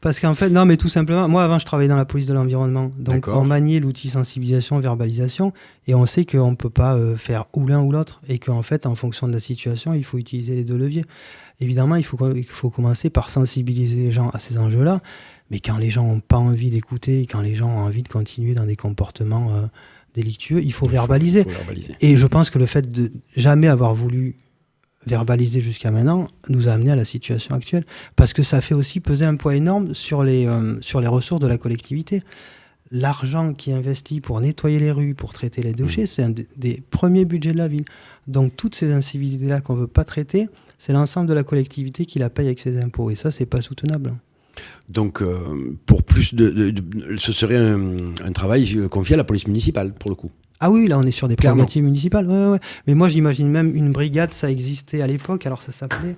Parce qu'en fait, non, mais tout simplement, moi avant je travaillais dans la police de l'environnement. Donc on maniait l'outil sensibilisation, verbalisation, et on sait qu'on ne peut pas faire ou l'un ou l'autre, et qu'en fait, en fonction de la situation, il faut utiliser les deux leviers. Évidemment, il faut commencer par sensibiliser les gens à ces enjeux-là, mais quand les gens n'ont pas envie d'écouter, quand les gens ont envie de continuer dans des comportements délictueux, il faut verbaliser. Et je pense que le fait de jamais avoir voulu verbalisé jusqu'à maintenant nous a amené à la situation actuelle, parce que ça fait aussi peser un poids énorme sur les ressources de la collectivité. L'argent qui est investi pour nettoyer les rues, pour traiter les déchets, c'est un des premiers budgets de la ville. Donc toutes ces incivilités-là qu'on ne veut pas traiter, c'est l'ensemble de la collectivité qui la paye avec ses impôts, et ça, c'est pas soutenable. Donc, pour plus ce serait un travail confié à la police municipale, pour le coup. Ah oui, là on est sur des prérogatives municipales. Ouais. Mais moi j'imagine même une brigade, ça existait à l'époque, alors ça s'appelait,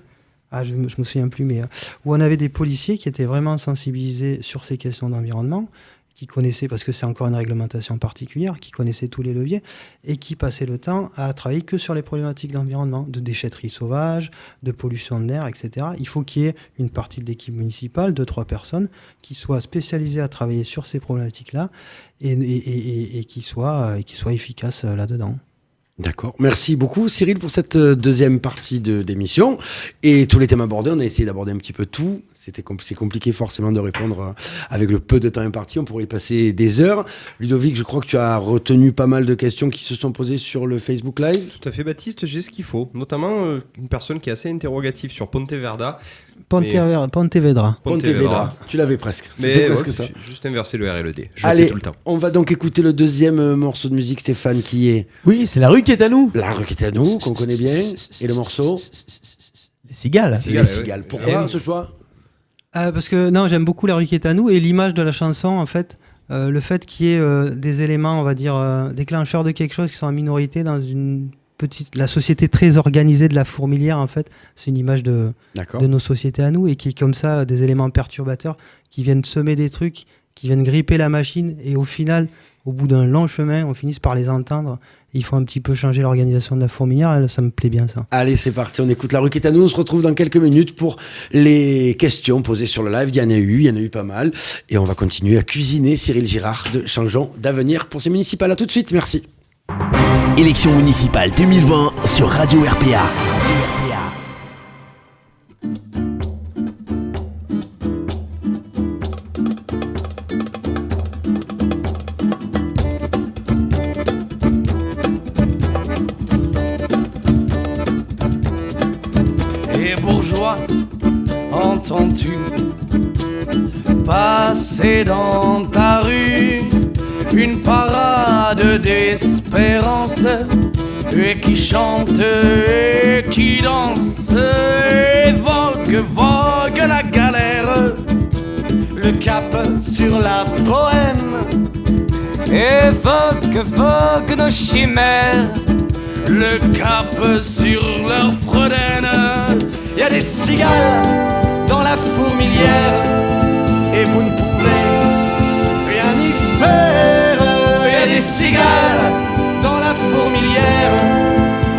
je me souviens plus, mais où on avait des policiers qui étaient vraiment sensibilisés sur ces questions d'environnement, qui connaissaient, parce que c'est encore une réglementation particulière, qui connaissaient tous les leviers et qui passaient le temps à travailler que sur les problématiques d'environnement, de déchetterie sauvage, de pollution de l'air, etc. Il faut qu'il y ait une partie de l'équipe municipale, 2-3 personnes, qui soient spécialisées à travailler sur ces problématiques-là et qui soient efficaces là-dedans. D'accord. Merci beaucoup Cyril pour cette deuxième partie d'émission. Et tous les thèmes abordés, on a essayé d'aborder un petit peu tout. C'est compliqué forcément de répondre avec le peu de temps imparti. On pourrait y passer des heures. Ludovic, je crois que tu as retenu pas mal de questions qui se sont posées sur le Facebook Live. Tout à fait Baptiste, j'ai ce qu'il faut. Notamment une personne qui est assez interrogative sur Pontevedra. Pontevedra. Tu l'avais presque. Mais c'était presque ça. J'ai juste inversé le R et le D. Allez, fais tout le temps. On va donc écouter le deuxième morceau de musique, Stéphane, qui est... Oui, c'est La rue qui est à nous. La rue qui est à nous, qu'on connaît bien. Et le morceau Les Cigales. Les Cigales. Pourquoi ce choix ? Parce que non, j'aime beaucoup La rue qui est à nous, et l'image de la chanson, en fait, le fait qu'il y ait des éléments, on va dire, déclencheurs de quelque chose qui sont en minorité dans la société très organisée de la fourmilière, en fait, c'est une image de nos sociétés à nous, et qui est comme ça, des éléments perturbateurs qui viennent semer des trucs, qui viennent gripper la machine, et au final, au bout d'un long chemin, on finisse par les entendre. Il faut un petit peu changer l'organisation de la fourmilière, et ça me plaît bien ça. Allez, c'est parti, on écoute La rue qui est à nous. On se retrouve dans quelques minutes pour les questions posées sur le live. Il y en a eu pas mal. Et on va continuer à cuisiner Cyril Girard de Changeons d'avenir pour ces municipales. À tout de suite, merci. Élection municipale 2020 sur Radio RPA. Et bourgeois, entends-tu passer dans ta rue une parade d'espérance, et qui chante et qui danse, et vogue la galère, le cap sur la Bohème, et vogue nos chimères, le cap sur leur Frodène. Y a des cigales dans la fourmilière, et vous ne pouvez rien y faire. Y a des cigales dans la fourmilière,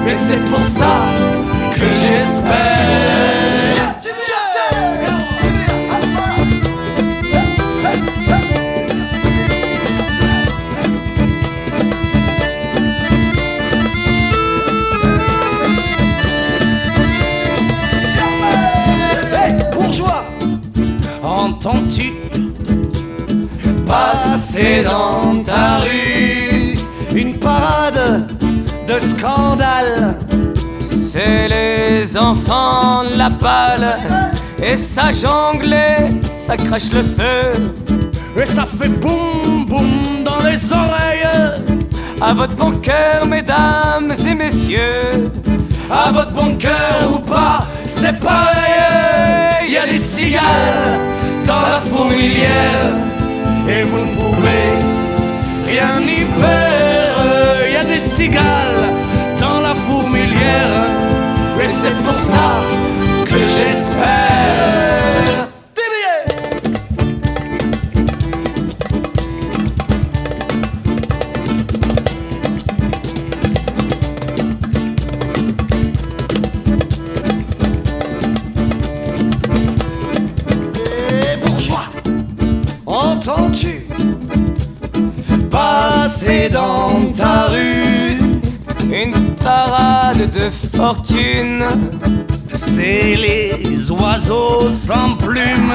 et c'est pour ça que j'espère. Entends-tu passer dans ta rue une parade de scandale? C'est les enfants de la balle, et ça jongle et ça crache le feu, et ça fait boum boum dans les oreilles. À votre bon cœur, mesdames et messieurs, à votre bon cœur ou pas, c'est pareil. Y a des cigales dans la fourmilière, et vous ne pouvez rien y faire. Y a des cigales dans la fourmilière, et c'est pour ça que j'espère. Entends-tu passer dans ta rue une parade de fortune? C'est les oiseaux sans plumes,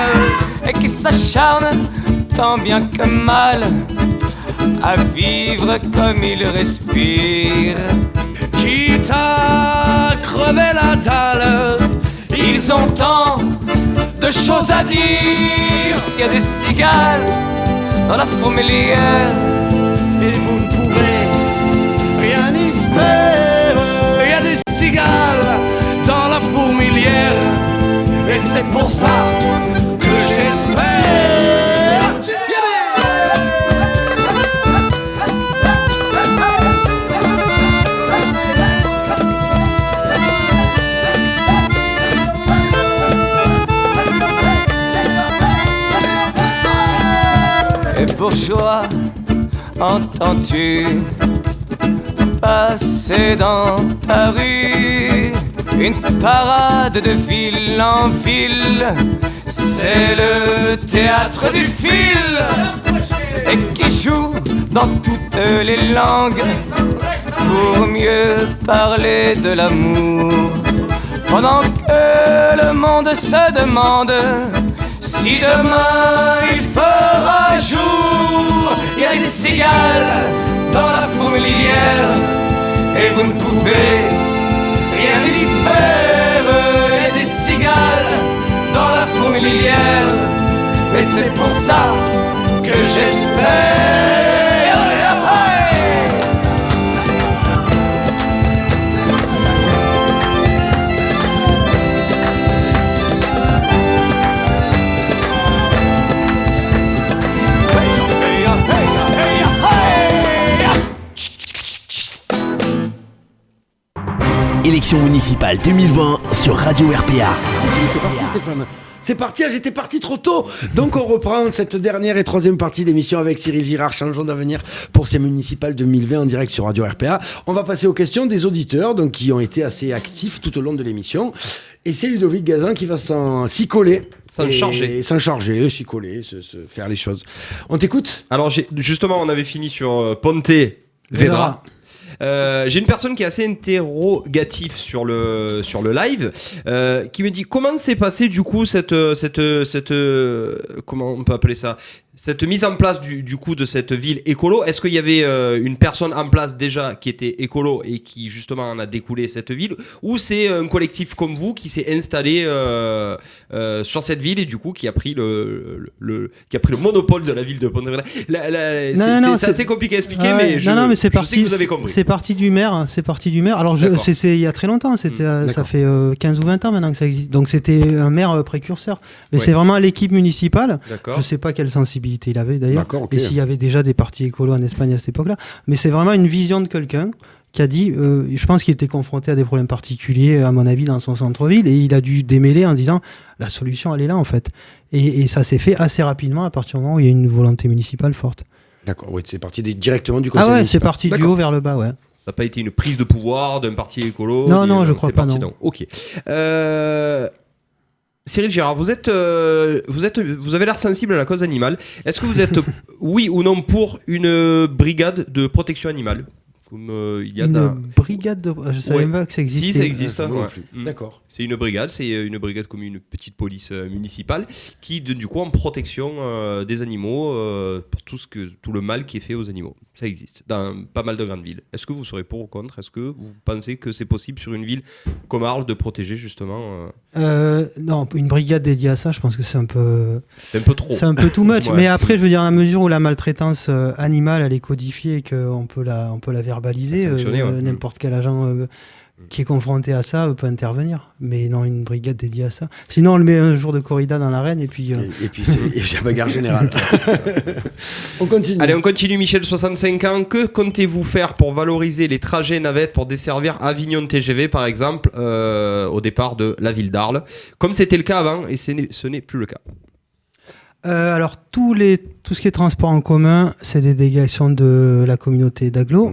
et qui s'acharnent tant bien que mal à vivre comme ils respirent. quitte à crever la dalle. Ils ont tant de choses à dire. Il y a des cigales dans la fourmilière, et vous ne pouvez rien y faire. Il y a des cigales dans la fourmilière, et c'est pour ça que j'espère. Et bourgeois, entends-tu passer dans ta rue une parade de ville en ville? C'est le théâtre du fil, et qui joue dans toutes les langues pour mieux parler de l'amour. Pendant que le monde se demande si demain il fera jour. Il y a des cigales dans la fourmilière, et vous ne pouvez rien y faire. Il y a des cigales dans la fourmilière, et c'est pour ça que j'espère. Élection municipale 2020 sur Radio RPA. C'est parti Stéphane. C'est parti, j'étais parti trop tôt. Donc on reprend cette dernière et troisième partie d'émission avec Cyril Girard, changeons d'avenir pour ces municipales 2020 en direct sur Radio RPA. On va passer aux questions des auditeurs donc, qui ont été assez actifs tout au long de l'émission. Et c'est Ludovic Gazan qui va s'y coller. S'y coller, faire les choses. On t'écoute ? Alors justement, on avait fini sur Ponte Vedra. J'ai une personne qui est assez interrogative sur le live, qui me dit comment s'est passé du coup cette comment on peut appeler ça, cette mise en place du coup de cette ville écolo, est-ce qu'il y avait une personne en place déjà qui était écolo et qui justement en a découlé cette ville, ou c'est un collectif comme vous qui s'est installé sur cette ville et du coup qui a pris le monopole de la ville de Pontevedra? C'est assez compliqué à expliquer, mais je sais que vous avez compris. C'est parti du maire. Alors c'est il y a très longtemps, ça fait 15 ou 20 ans maintenant que ça existe. Donc c'était un maire précurseur. Mais c'est vraiment l'équipe municipale. Je ne sais pas quelle sensibilité il avait d'ailleurs, et s'il y avait déjà des partis écolos en Espagne à cette époque-là. Mais c'est vraiment une vision de quelqu'un qui a dit, je pense qu'il était confronté à des problèmes particuliers, à mon avis, dans son centre-ville, et il a dû démêler en disant, la solution, elle est là en fait. Et ça s'est fait assez rapidement à partir du moment où il y a une volonté municipale forte. D'accord, oui, c'est parti directement du conseil municipal. C'est parti du haut vers le bas, ouais. Ça n'a pas été une prise de pouvoir d'un parti écolo? Non, je crois pas, non. Ok. Cyril Girard, vous avez l'air sensible à la cause animale. Est-ce que vous êtes, oui ou non, pour une brigade de protection animale? Brigade de... Je savais même pas que ça existait. Si, ça existe. D'accord. C'est une brigade comme une petite police municipale qui donne du coup en protection des animaux pour tout le mal qui est fait aux animaux. Ça existe dans pas mal de grandes villes. Est-ce que vous serez pour ou contre? Est-ce que vous pensez que c'est possible sur une ville comme Arles de protéger justement Non, une brigade dédiée à ça, je pense que c'est un peu trop. C'est un peu too much. Ouais. Mais après, je veux dire, à la mesure où la maltraitance animale elle est codifiée et qu'on peut la verbaliser, n'importe quel agent qui est confronté à ça peut intervenir. Mais non, une brigade dédiée à ça. Sinon, on le met un jour de corrida dans l'arène et puis... Et puis c'est la bagarre générale. On continue. Allez, on continue. Michel, 65 ans. Que comptez-vous faire pour valoriser les trajets navettes pour desservir Avignon TGV, par exemple, au départ de la ville d'Arles, comme c'était le cas avant, et ce n'est plus le cas? Alors tout ce qui est transport en commun, c'est des délégations de la communauté d'agglo,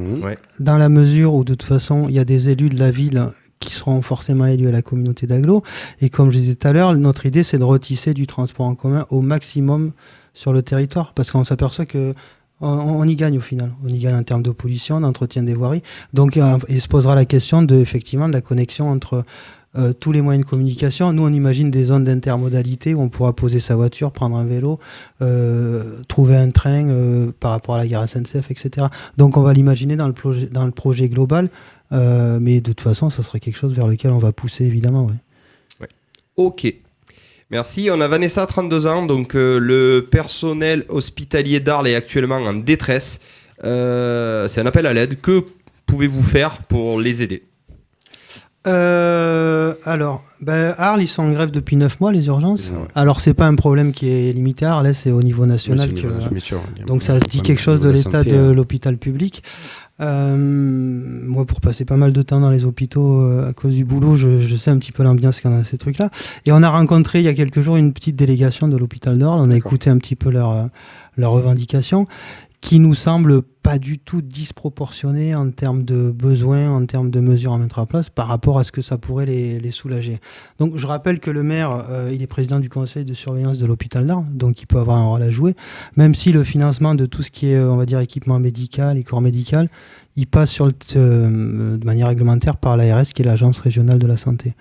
dans la mesure où de toute façon il y a des élus de la ville qui seront forcément élus à la communauté d'agglo, et comme je disais tout à l'heure, notre idée c'est de retisser du transport en commun au maximum sur le territoire, parce qu'on s'aperçoit que on y gagne au final, on y gagne en termes de pollution, d'entretien des voiries, donc il se posera la question effectivement de la connexion entre tous les moyens de communication. Nous on imagine des zones d'intermodalité où on pourra poser sa voiture, prendre un vélo, trouver un train par rapport à la gare SNCF, etc. Donc on va l'imaginer dans le projet global, mais de toute façon ça sera quelque chose vers lequel on va pousser évidemment. Ouais. Ok, merci. On a Vanessa, 32 ans, donc le personnel hospitalier d'Arles est actuellement en détresse. C'est un appel à l'aide. Que pouvez-vous faire pour les aider? Arles, ils sont en grève depuis 9 mois, les urgences. Alors, c'est pas un problème qui est limité à Arles, c'est au niveau national. Donc, ça dit quelque chose de l'état de l'hôpital public. Moi, pour passer pas mal de temps dans les hôpitaux à cause du boulot, je sais un petit peu l'ambiance qu'il y a dans ces trucs-là. Et on a rencontré il y a quelques jours une petite délégation de l'hôpital d'Arles. On a écouté un petit peu leurs revendications, qui nous semble pas du tout disproportionné en termes de besoins, en termes de mesures à mettre en place par rapport à ce que ça pourrait les soulager. Donc je rappelle que le maire, il est président du conseil de surveillance de l'hôpital d'Arles, donc il peut avoir un rôle à jouer, même si le financement de tout ce qui est, on va dire, équipement médical et corps médical, il passe de manière réglementaire par l'ARS, qui est l'agence régionale de la santé.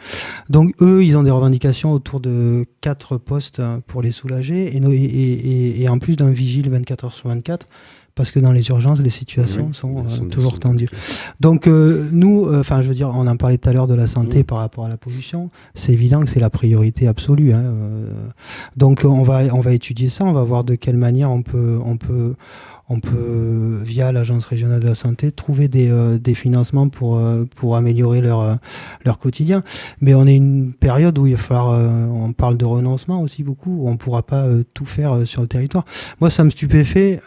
Donc eux, ils ont des revendications autour de 4 postes pour les soulager, et en plus d'un vigile 24 heures sur 24, parce que dans les urgences, les situations sont toujours tendues. Donc nous, je veux dire, on en parlait tout à l'heure de la santé par rapport à la pollution, c'est évident que c'est la priorité absolue. Donc on va étudier ça, on va voir de quelle manière on peut via l'agence régionale de la santé, trouver des financements pour améliorer leur quotidien. Mais on est une période où il va falloir, on parle de renoncement aussi beaucoup, où on ne pourra pas tout faire sur le territoire. Moi, ça me stupéfait,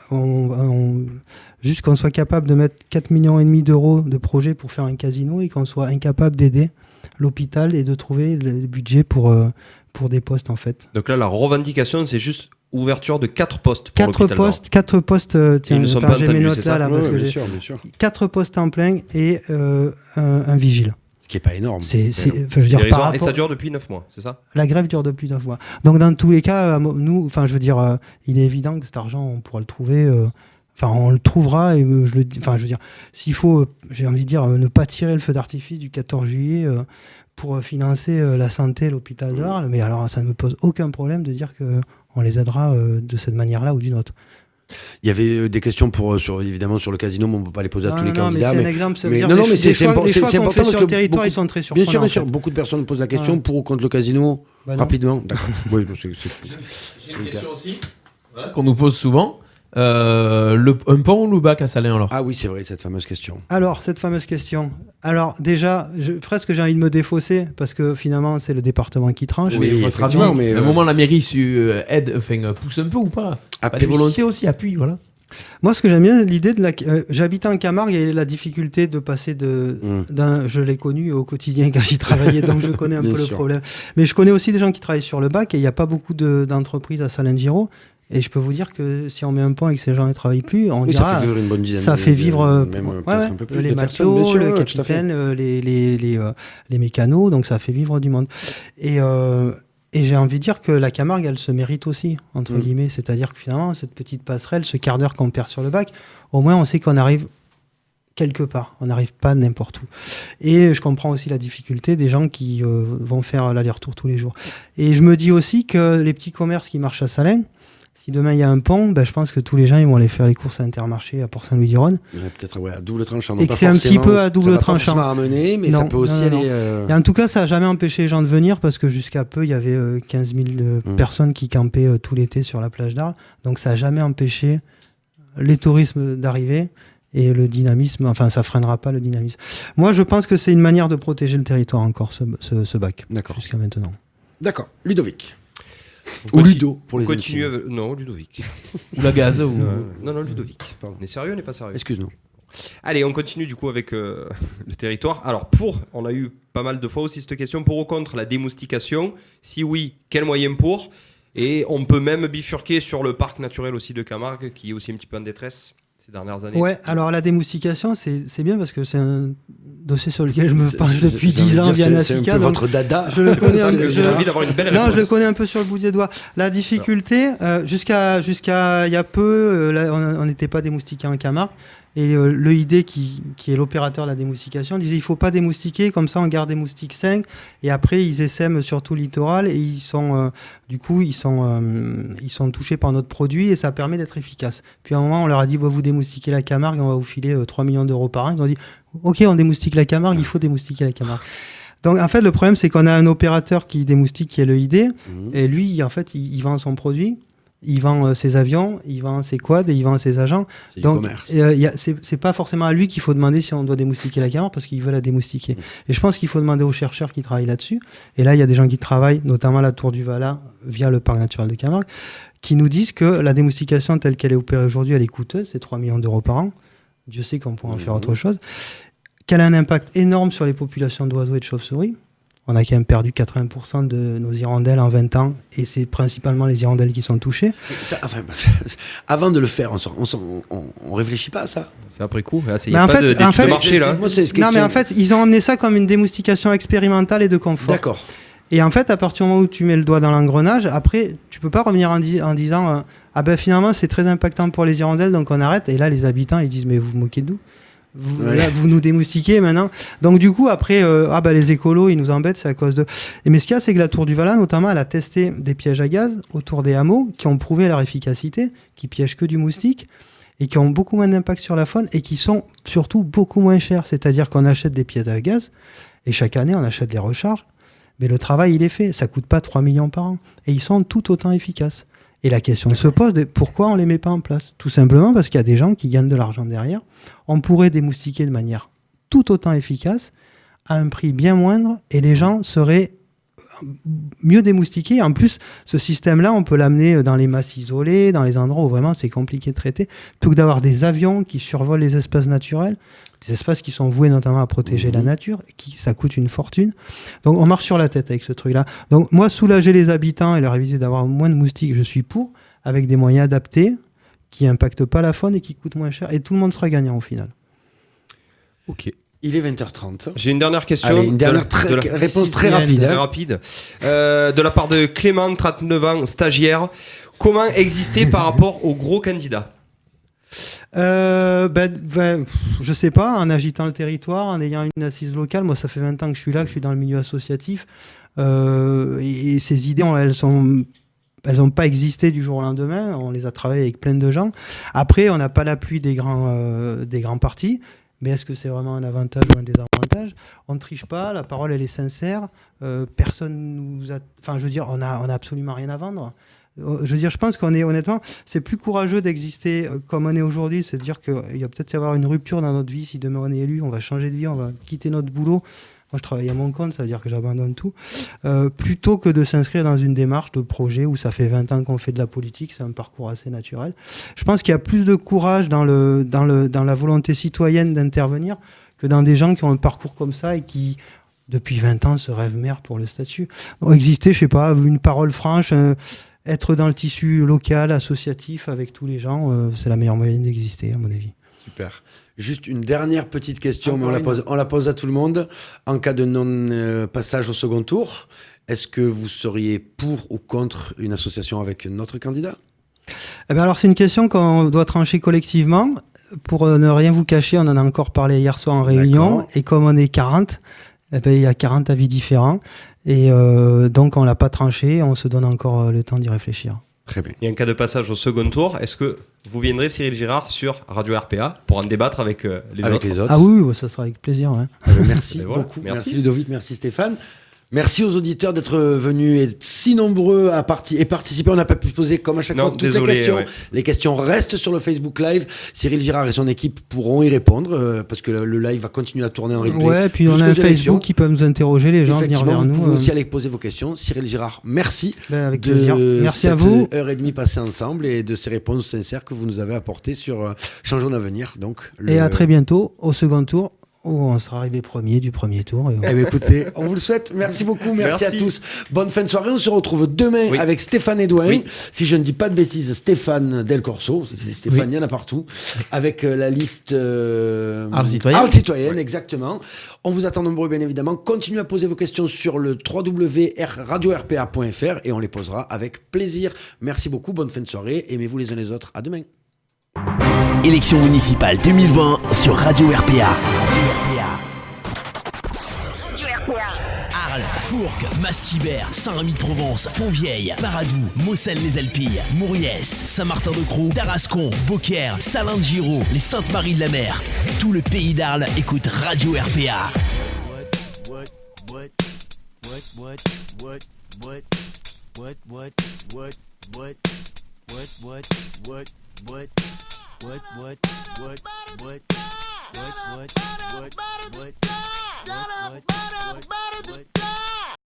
juste qu'on soit capable de mettre 4,5 millions d'euros de projet pour faire un casino et qu'on soit incapable d'aider l'hôpital et de trouver le budget pour des postes, en fait. Donc là, la revendication, c'est juste ouverture de 4 postes pour l'hôpital Nord. 4 postes, tiens, ils ne sont pas entendus, c'est ça? Bien sûr. 4 postes en plein et un vigile. Ce qui n'est pas énorme. Je veux dire, et ça dure depuis 9 mois, c'est ça? La grève dure depuis 9 mois. Donc dans tous les cas, nous, je veux dire, il est évident que cet argent, on pourra le trouver... on le trouvera, et je veux dire, s'il faut, j'ai envie de dire, ne pas tirer le feu d'artifice du 14 juillet pour financer la santé, l'hôpital d'Arles, mais alors ça ne me pose aucun problème de dire on les aidera de cette manière-là ou d'une autre. Il y avait des questions évidemment sur le casino, mais on ne peut pas les poser à tous les candidats. Mais c'est un exemple, ça veut dire les choix qu'on fait sur le territoire, beaucoup, ils sont très surprenants. Bien sûr, beaucoup de personnes posent la question pour ou contre le casino, rapidement. D'accord. Oui, J'ai une question aussi qu'on nous pose souvent. Un pont ou le bac à Salins alors? Ah oui, c'est vrai, cette fameuse question. Alors, cette fameuse question. Alors, déjà, presque j'ai envie de me défausser parce que finalement, c'est le département qui tranche. Oui, effectivement, mais. À un moment, la mairie pousse un peu ou pas? Pas des volontés aussi, appuie, voilà. Moi, ce que j'aime bien, l'idée de j'habitais en Camargue et la difficulté de passer je l'ai connu au quotidien quand j'y travaillais, donc je connais un peu le problème. Mais je connais aussi des gens qui travaillent sur le bac et il n'y a pas beaucoup d'entreprises à Salins-Giraud. Et je peux vous dire que si on met un pont et que ces gens ne travaillent plus, on dira, ça fait vivre une bonne dizaine. Ça fait vivre un peu plus les matelots, le capitaine, les mécanos, donc ça fait vivre du monde. Et j'ai envie de dire que la Camargue, elle se mérite aussi, entre guillemets. C'est-à-dire que finalement, cette petite passerelle, ce quart d'heure qu'on perd sur le bac, au moins on sait qu'on arrive quelque part. On n'arrive pas n'importe où. Et je comprends aussi la difficulté des gens qui vont faire l'aller-retour tous les jours. Et je me dis aussi que les petits commerces qui marchent à Salins, si demain il y a un pont, je pense que tous les gens ils vont aller faire les courses à Intermarché à Port-Saint-Louis-du-Rhône. Peut-être à double tranchant. Et que c'est un petit peu à double tranchant. Ça va pas forcément amener, mais ça peut aussi aller. Et en tout cas, ça n'a jamais empêché les gens de venir parce que jusqu'à peu, il y avait 15 000 personnes qui campaient tout l'été sur la plage d'Arles. Donc ça n'a jamais empêché les tourismes d'arriver et le dynamisme. Enfin, ça freinera pas le dynamisme. Moi, je pense que c'est une manière de protéger le territoire encore, ce bac. D'accord. Jusqu'à maintenant. D'accord. Ludovic. Ou Ludo pour les continue non, Ludovic. Ou la gaz ou... Non, Ludovic. Pardon. On est sérieux, on n'est pas sérieux. Excuse-nous. Allez, on continue du coup avec le territoire. Alors, on a eu pas mal de fois aussi cette question, pour ou contre la démoustication? Si oui, quels moyens pour? Et on peut même bifurquer sur le parc naturel aussi de Camargue, qui est aussi un petit peu en détresse ces dernières années. Ouais, alors la démoustication, c'est bien parce que c'est un dossier sur lequel je me penche depuis 10 ans via Nassica. C'est un peu votre dada. Je le connais j'ai envie d'avoir une belle réponse. Non, je le connais un peu sur le bout des doigts. La difficulté, jusqu'à il y a peu, on n'était pas démoustiqué en Camargue. Et l'EID, qui est l'opérateur de la démoustication, disait il ne faut pas démoustiquer, comme ça on garde des moustiques sains. Et après, ils essaiment sur tout le littoral et ils sont touchés par notre produit et ça permet d'être efficace. Puis à un moment, on leur a dit vous démoustiquez la Camargue, on va vous filer 3 millions d'euros par an. Ils ont dit ok, on démoustique la Camargue, il faut démoustiquer la Camargue. Donc en fait, le problème, c'est qu'on a un opérateur qui démoustique, qui est l'EID, et lui, en fait, il vend son produit. Il vend ses avions, il vend ses quads et il vend ses agents. C'est donc, e-commerce. C'est pas forcément à lui qu'il faut demander si on doit démoustiquer la Camargue parce qu'il veut la démoustiquer. Et je pense qu'il faut demander aux chercheurs qui travaillent là-dessus. Et là, il y a des gens qui travaillent, notamment à la Tour du Valat, via le parc naturel de Camargue, qui nous disent que la démoustication telle qu'elle est opérée aujourd'hui, elle est coûteuse, c'est 3 millions d'euros par an. Dieu sait qu'on pourrait en faire autre chose. Qu'elle a un impact énorme sur les populations d'oiseaux et de chauves-souris. On a quand même perdu 80% de nos hirondelles en 20 ans et c'est principalement les hirondelles qui sont touchées. Avant de le faire, on réfléchit pas à ça. C'est après coup. Il n'y a pas de marché là. Non, mais en fait, ils ont amené ça comme une démoustication expérimentale et de confort. D'accord. Et en fait, à partir du moment où tu mets le doigt dans l'engrenage, après, tu peux pas revenir en disant finalement, c'est très impactant pour les hirondelles, donc on arrête. Et là, les habitants, ils disent mais vous vous moquez de nous? Vous nous démoustiquez maintenant. Donc du coup après les écolos ils nous embêtent, c'est à cause de. Mais ce qu'il y a, c'est que la Tour du Valat notamment, elle a testé des pièges à gaz autour des hameaux qui ont prouvé leur efficacité, qui piègent que du moustique et qui ont beaucoup moins d'impact sur la faune et qui sont surtout beaucoup moins chers. C'est-à-dire qu'on achète des pièges à gaz et chaque année on achète des recharges, mais le travail il est fait, ça coûte pas 3 millions par an et ils sont tout autant efficaces. Et la question se pose de pourquoi on ne les met pas en place? Tout simplement parce qu'il y a des gens qui gagnent de l'argent derrière. On pourrait démoustiquer de manière tout autant efficace, à un prix bien moindre, et les gens seraient mieux démoustiqués. En plus, ce système-là, on peut l'amener dans les masses isolées, dans les endroits où vraiment c'est compliqué de traiter, plutôt que d'avoir des avions qui survolent les espaces naturels, des espaces qui sont voués notamment à protéger la nature, ça coûte une fortune. Donc on marche sur la tête avec ce truc-là. Donc moi, soulager les habitants et leur éviter d'avoir moins de moustiques, je suis pour, avec des moyens adaptés, qui n'impactent pas la faune et qui coûtent moins cher. Et tout le monde sera gagnant au final. Ok. Il est 20h30. J'ai une dernière question. Allez, une dernière réponse très rapide. Très rapide. De la part de Clément, 39 ans, stagiaire. Comment exister par rapport aux gros candidats? Je sais pas, en agitant le territoire, en ayant une assise locale. Moi, ça fait 20 ans que je suis là, que je suis dans le milieu associatif. Et ces idées, elles sont elles n'ont pas existé du jour au lendemain. On les a travaillées avec plein de gens. Après, on n'a pas l'appui des grands partis. Mais est-ce que c'est vraiment un avantage ou un désavantage ? On ne triche pas, la parole elle est sincère. Personne nous a... Enfin, je veux dire, on n'a absolument rien à vendre. Je veux dire, je pense qu'on est, honnêtement, c'est plus courageux d'exister comme on est aujourd'hui. C'est de dire qu'il y a peut-être y avoir une rupture dans notre vie. Si demain on est élu, on va changer de vie, on va quitter notre boulot. Moi, je travaille à mon compte, ça veut dire que j'abandonne tout. Plutôt que de s'inscrire dans une démarche de projet où ça fait 20 ans qu'on fait de la politique, c'est un parcours assez naturel. Je pense qu'il y a plus de courage dans la volonté citoyenne d'intervenir que dans des gens qui ont un parcours comme ça et qui, depuis 20 ans, se rêvent maire pour le statut. Donc, exister, je sais pas, une parole franche, être dans le tissu local, associatif, avec tous les gens, c'est la meilleure moyenne d'exister, à mon avis. Super. Juste une dernière petite question, mais on la pose à tout le monde. En cas de non-passage au second tour, est-ce que vous seriez pour ou contre une association avec notre candidat ? Eh bien alors, c'est une question qu'on doit trancher collectivement. Pour ne rien vous cacher, on en a encore parlé hier soir en réunion. D'accord. Et comme on est 40, eh bien, il y a 40 avis différents. Et donc, on ne l'a pas tranché. On se donne encore le temps d'y réfléchir. Très bien. Et en cas de passage au second tour, est-ce que vous viendrez, Cyril Girard, sur Radio RPA pour en débattre avec les autres ? Ah oui, ça sera avec plaisir. Ouais. Merci beaucoup. Merci Ludovic, merci Stéphane. Merci aux auditeurs d'être venus et si nombreux à participer. On n'a pas pu poser comme à chaque fois toutes les questions. Ouais. Les questions restent sur le Facebook Live. Cyril Girard et son équipe pourront y répondre parce que le live va continuer à tourner en replay. Ouais, puis on a un Facebook qui peut nous interroger, les gens venir vers nous. Vous pouvez aussi aller poser vos questions. Cyril Girard, merci avec plaisir. Merci à vous. Heure et demie passée ensemble et de ces réponses sincères que vous nous avez apportées sur Changeons d'avenir. Et à très bientôt au second tour. On sera arrivé premier du premier tour. Eh bien, écoutez, on vous le souhaite. Merci beaucoup. Merci à tous. Bonne fin de soirée. On se retrouve demain avec Stéphane Edouin. Oui. Si je ne dis pas de bêtises, Stéphane Del Corso. C'est Stéphane, il y en a partout. Avec la liste Arles citoyenne, exactement. On vous attend nombreux, bien évidemment. Continuez à poser vos questions sur le www.radiorpa.fr et on les posera avec plaisir. Merci beaucoup. Bonne fin de soirée. Aimez-vous les uns les autres. À demain. Élection municipale 2020 sur Radio RPA. Arles, Fourques, Mastibert, Saint-Rémy-de-Provence, Fontvieille, Paradou, Mosselles-les-Alpilles, Mouriès, Saint-Martin-de-Croix, Tarascon, Beaucaire, Salins-de-Giraud, les Saintes-Maries-de-la-Mer. Tout le pays d'Arles écoute Radio RPA. What?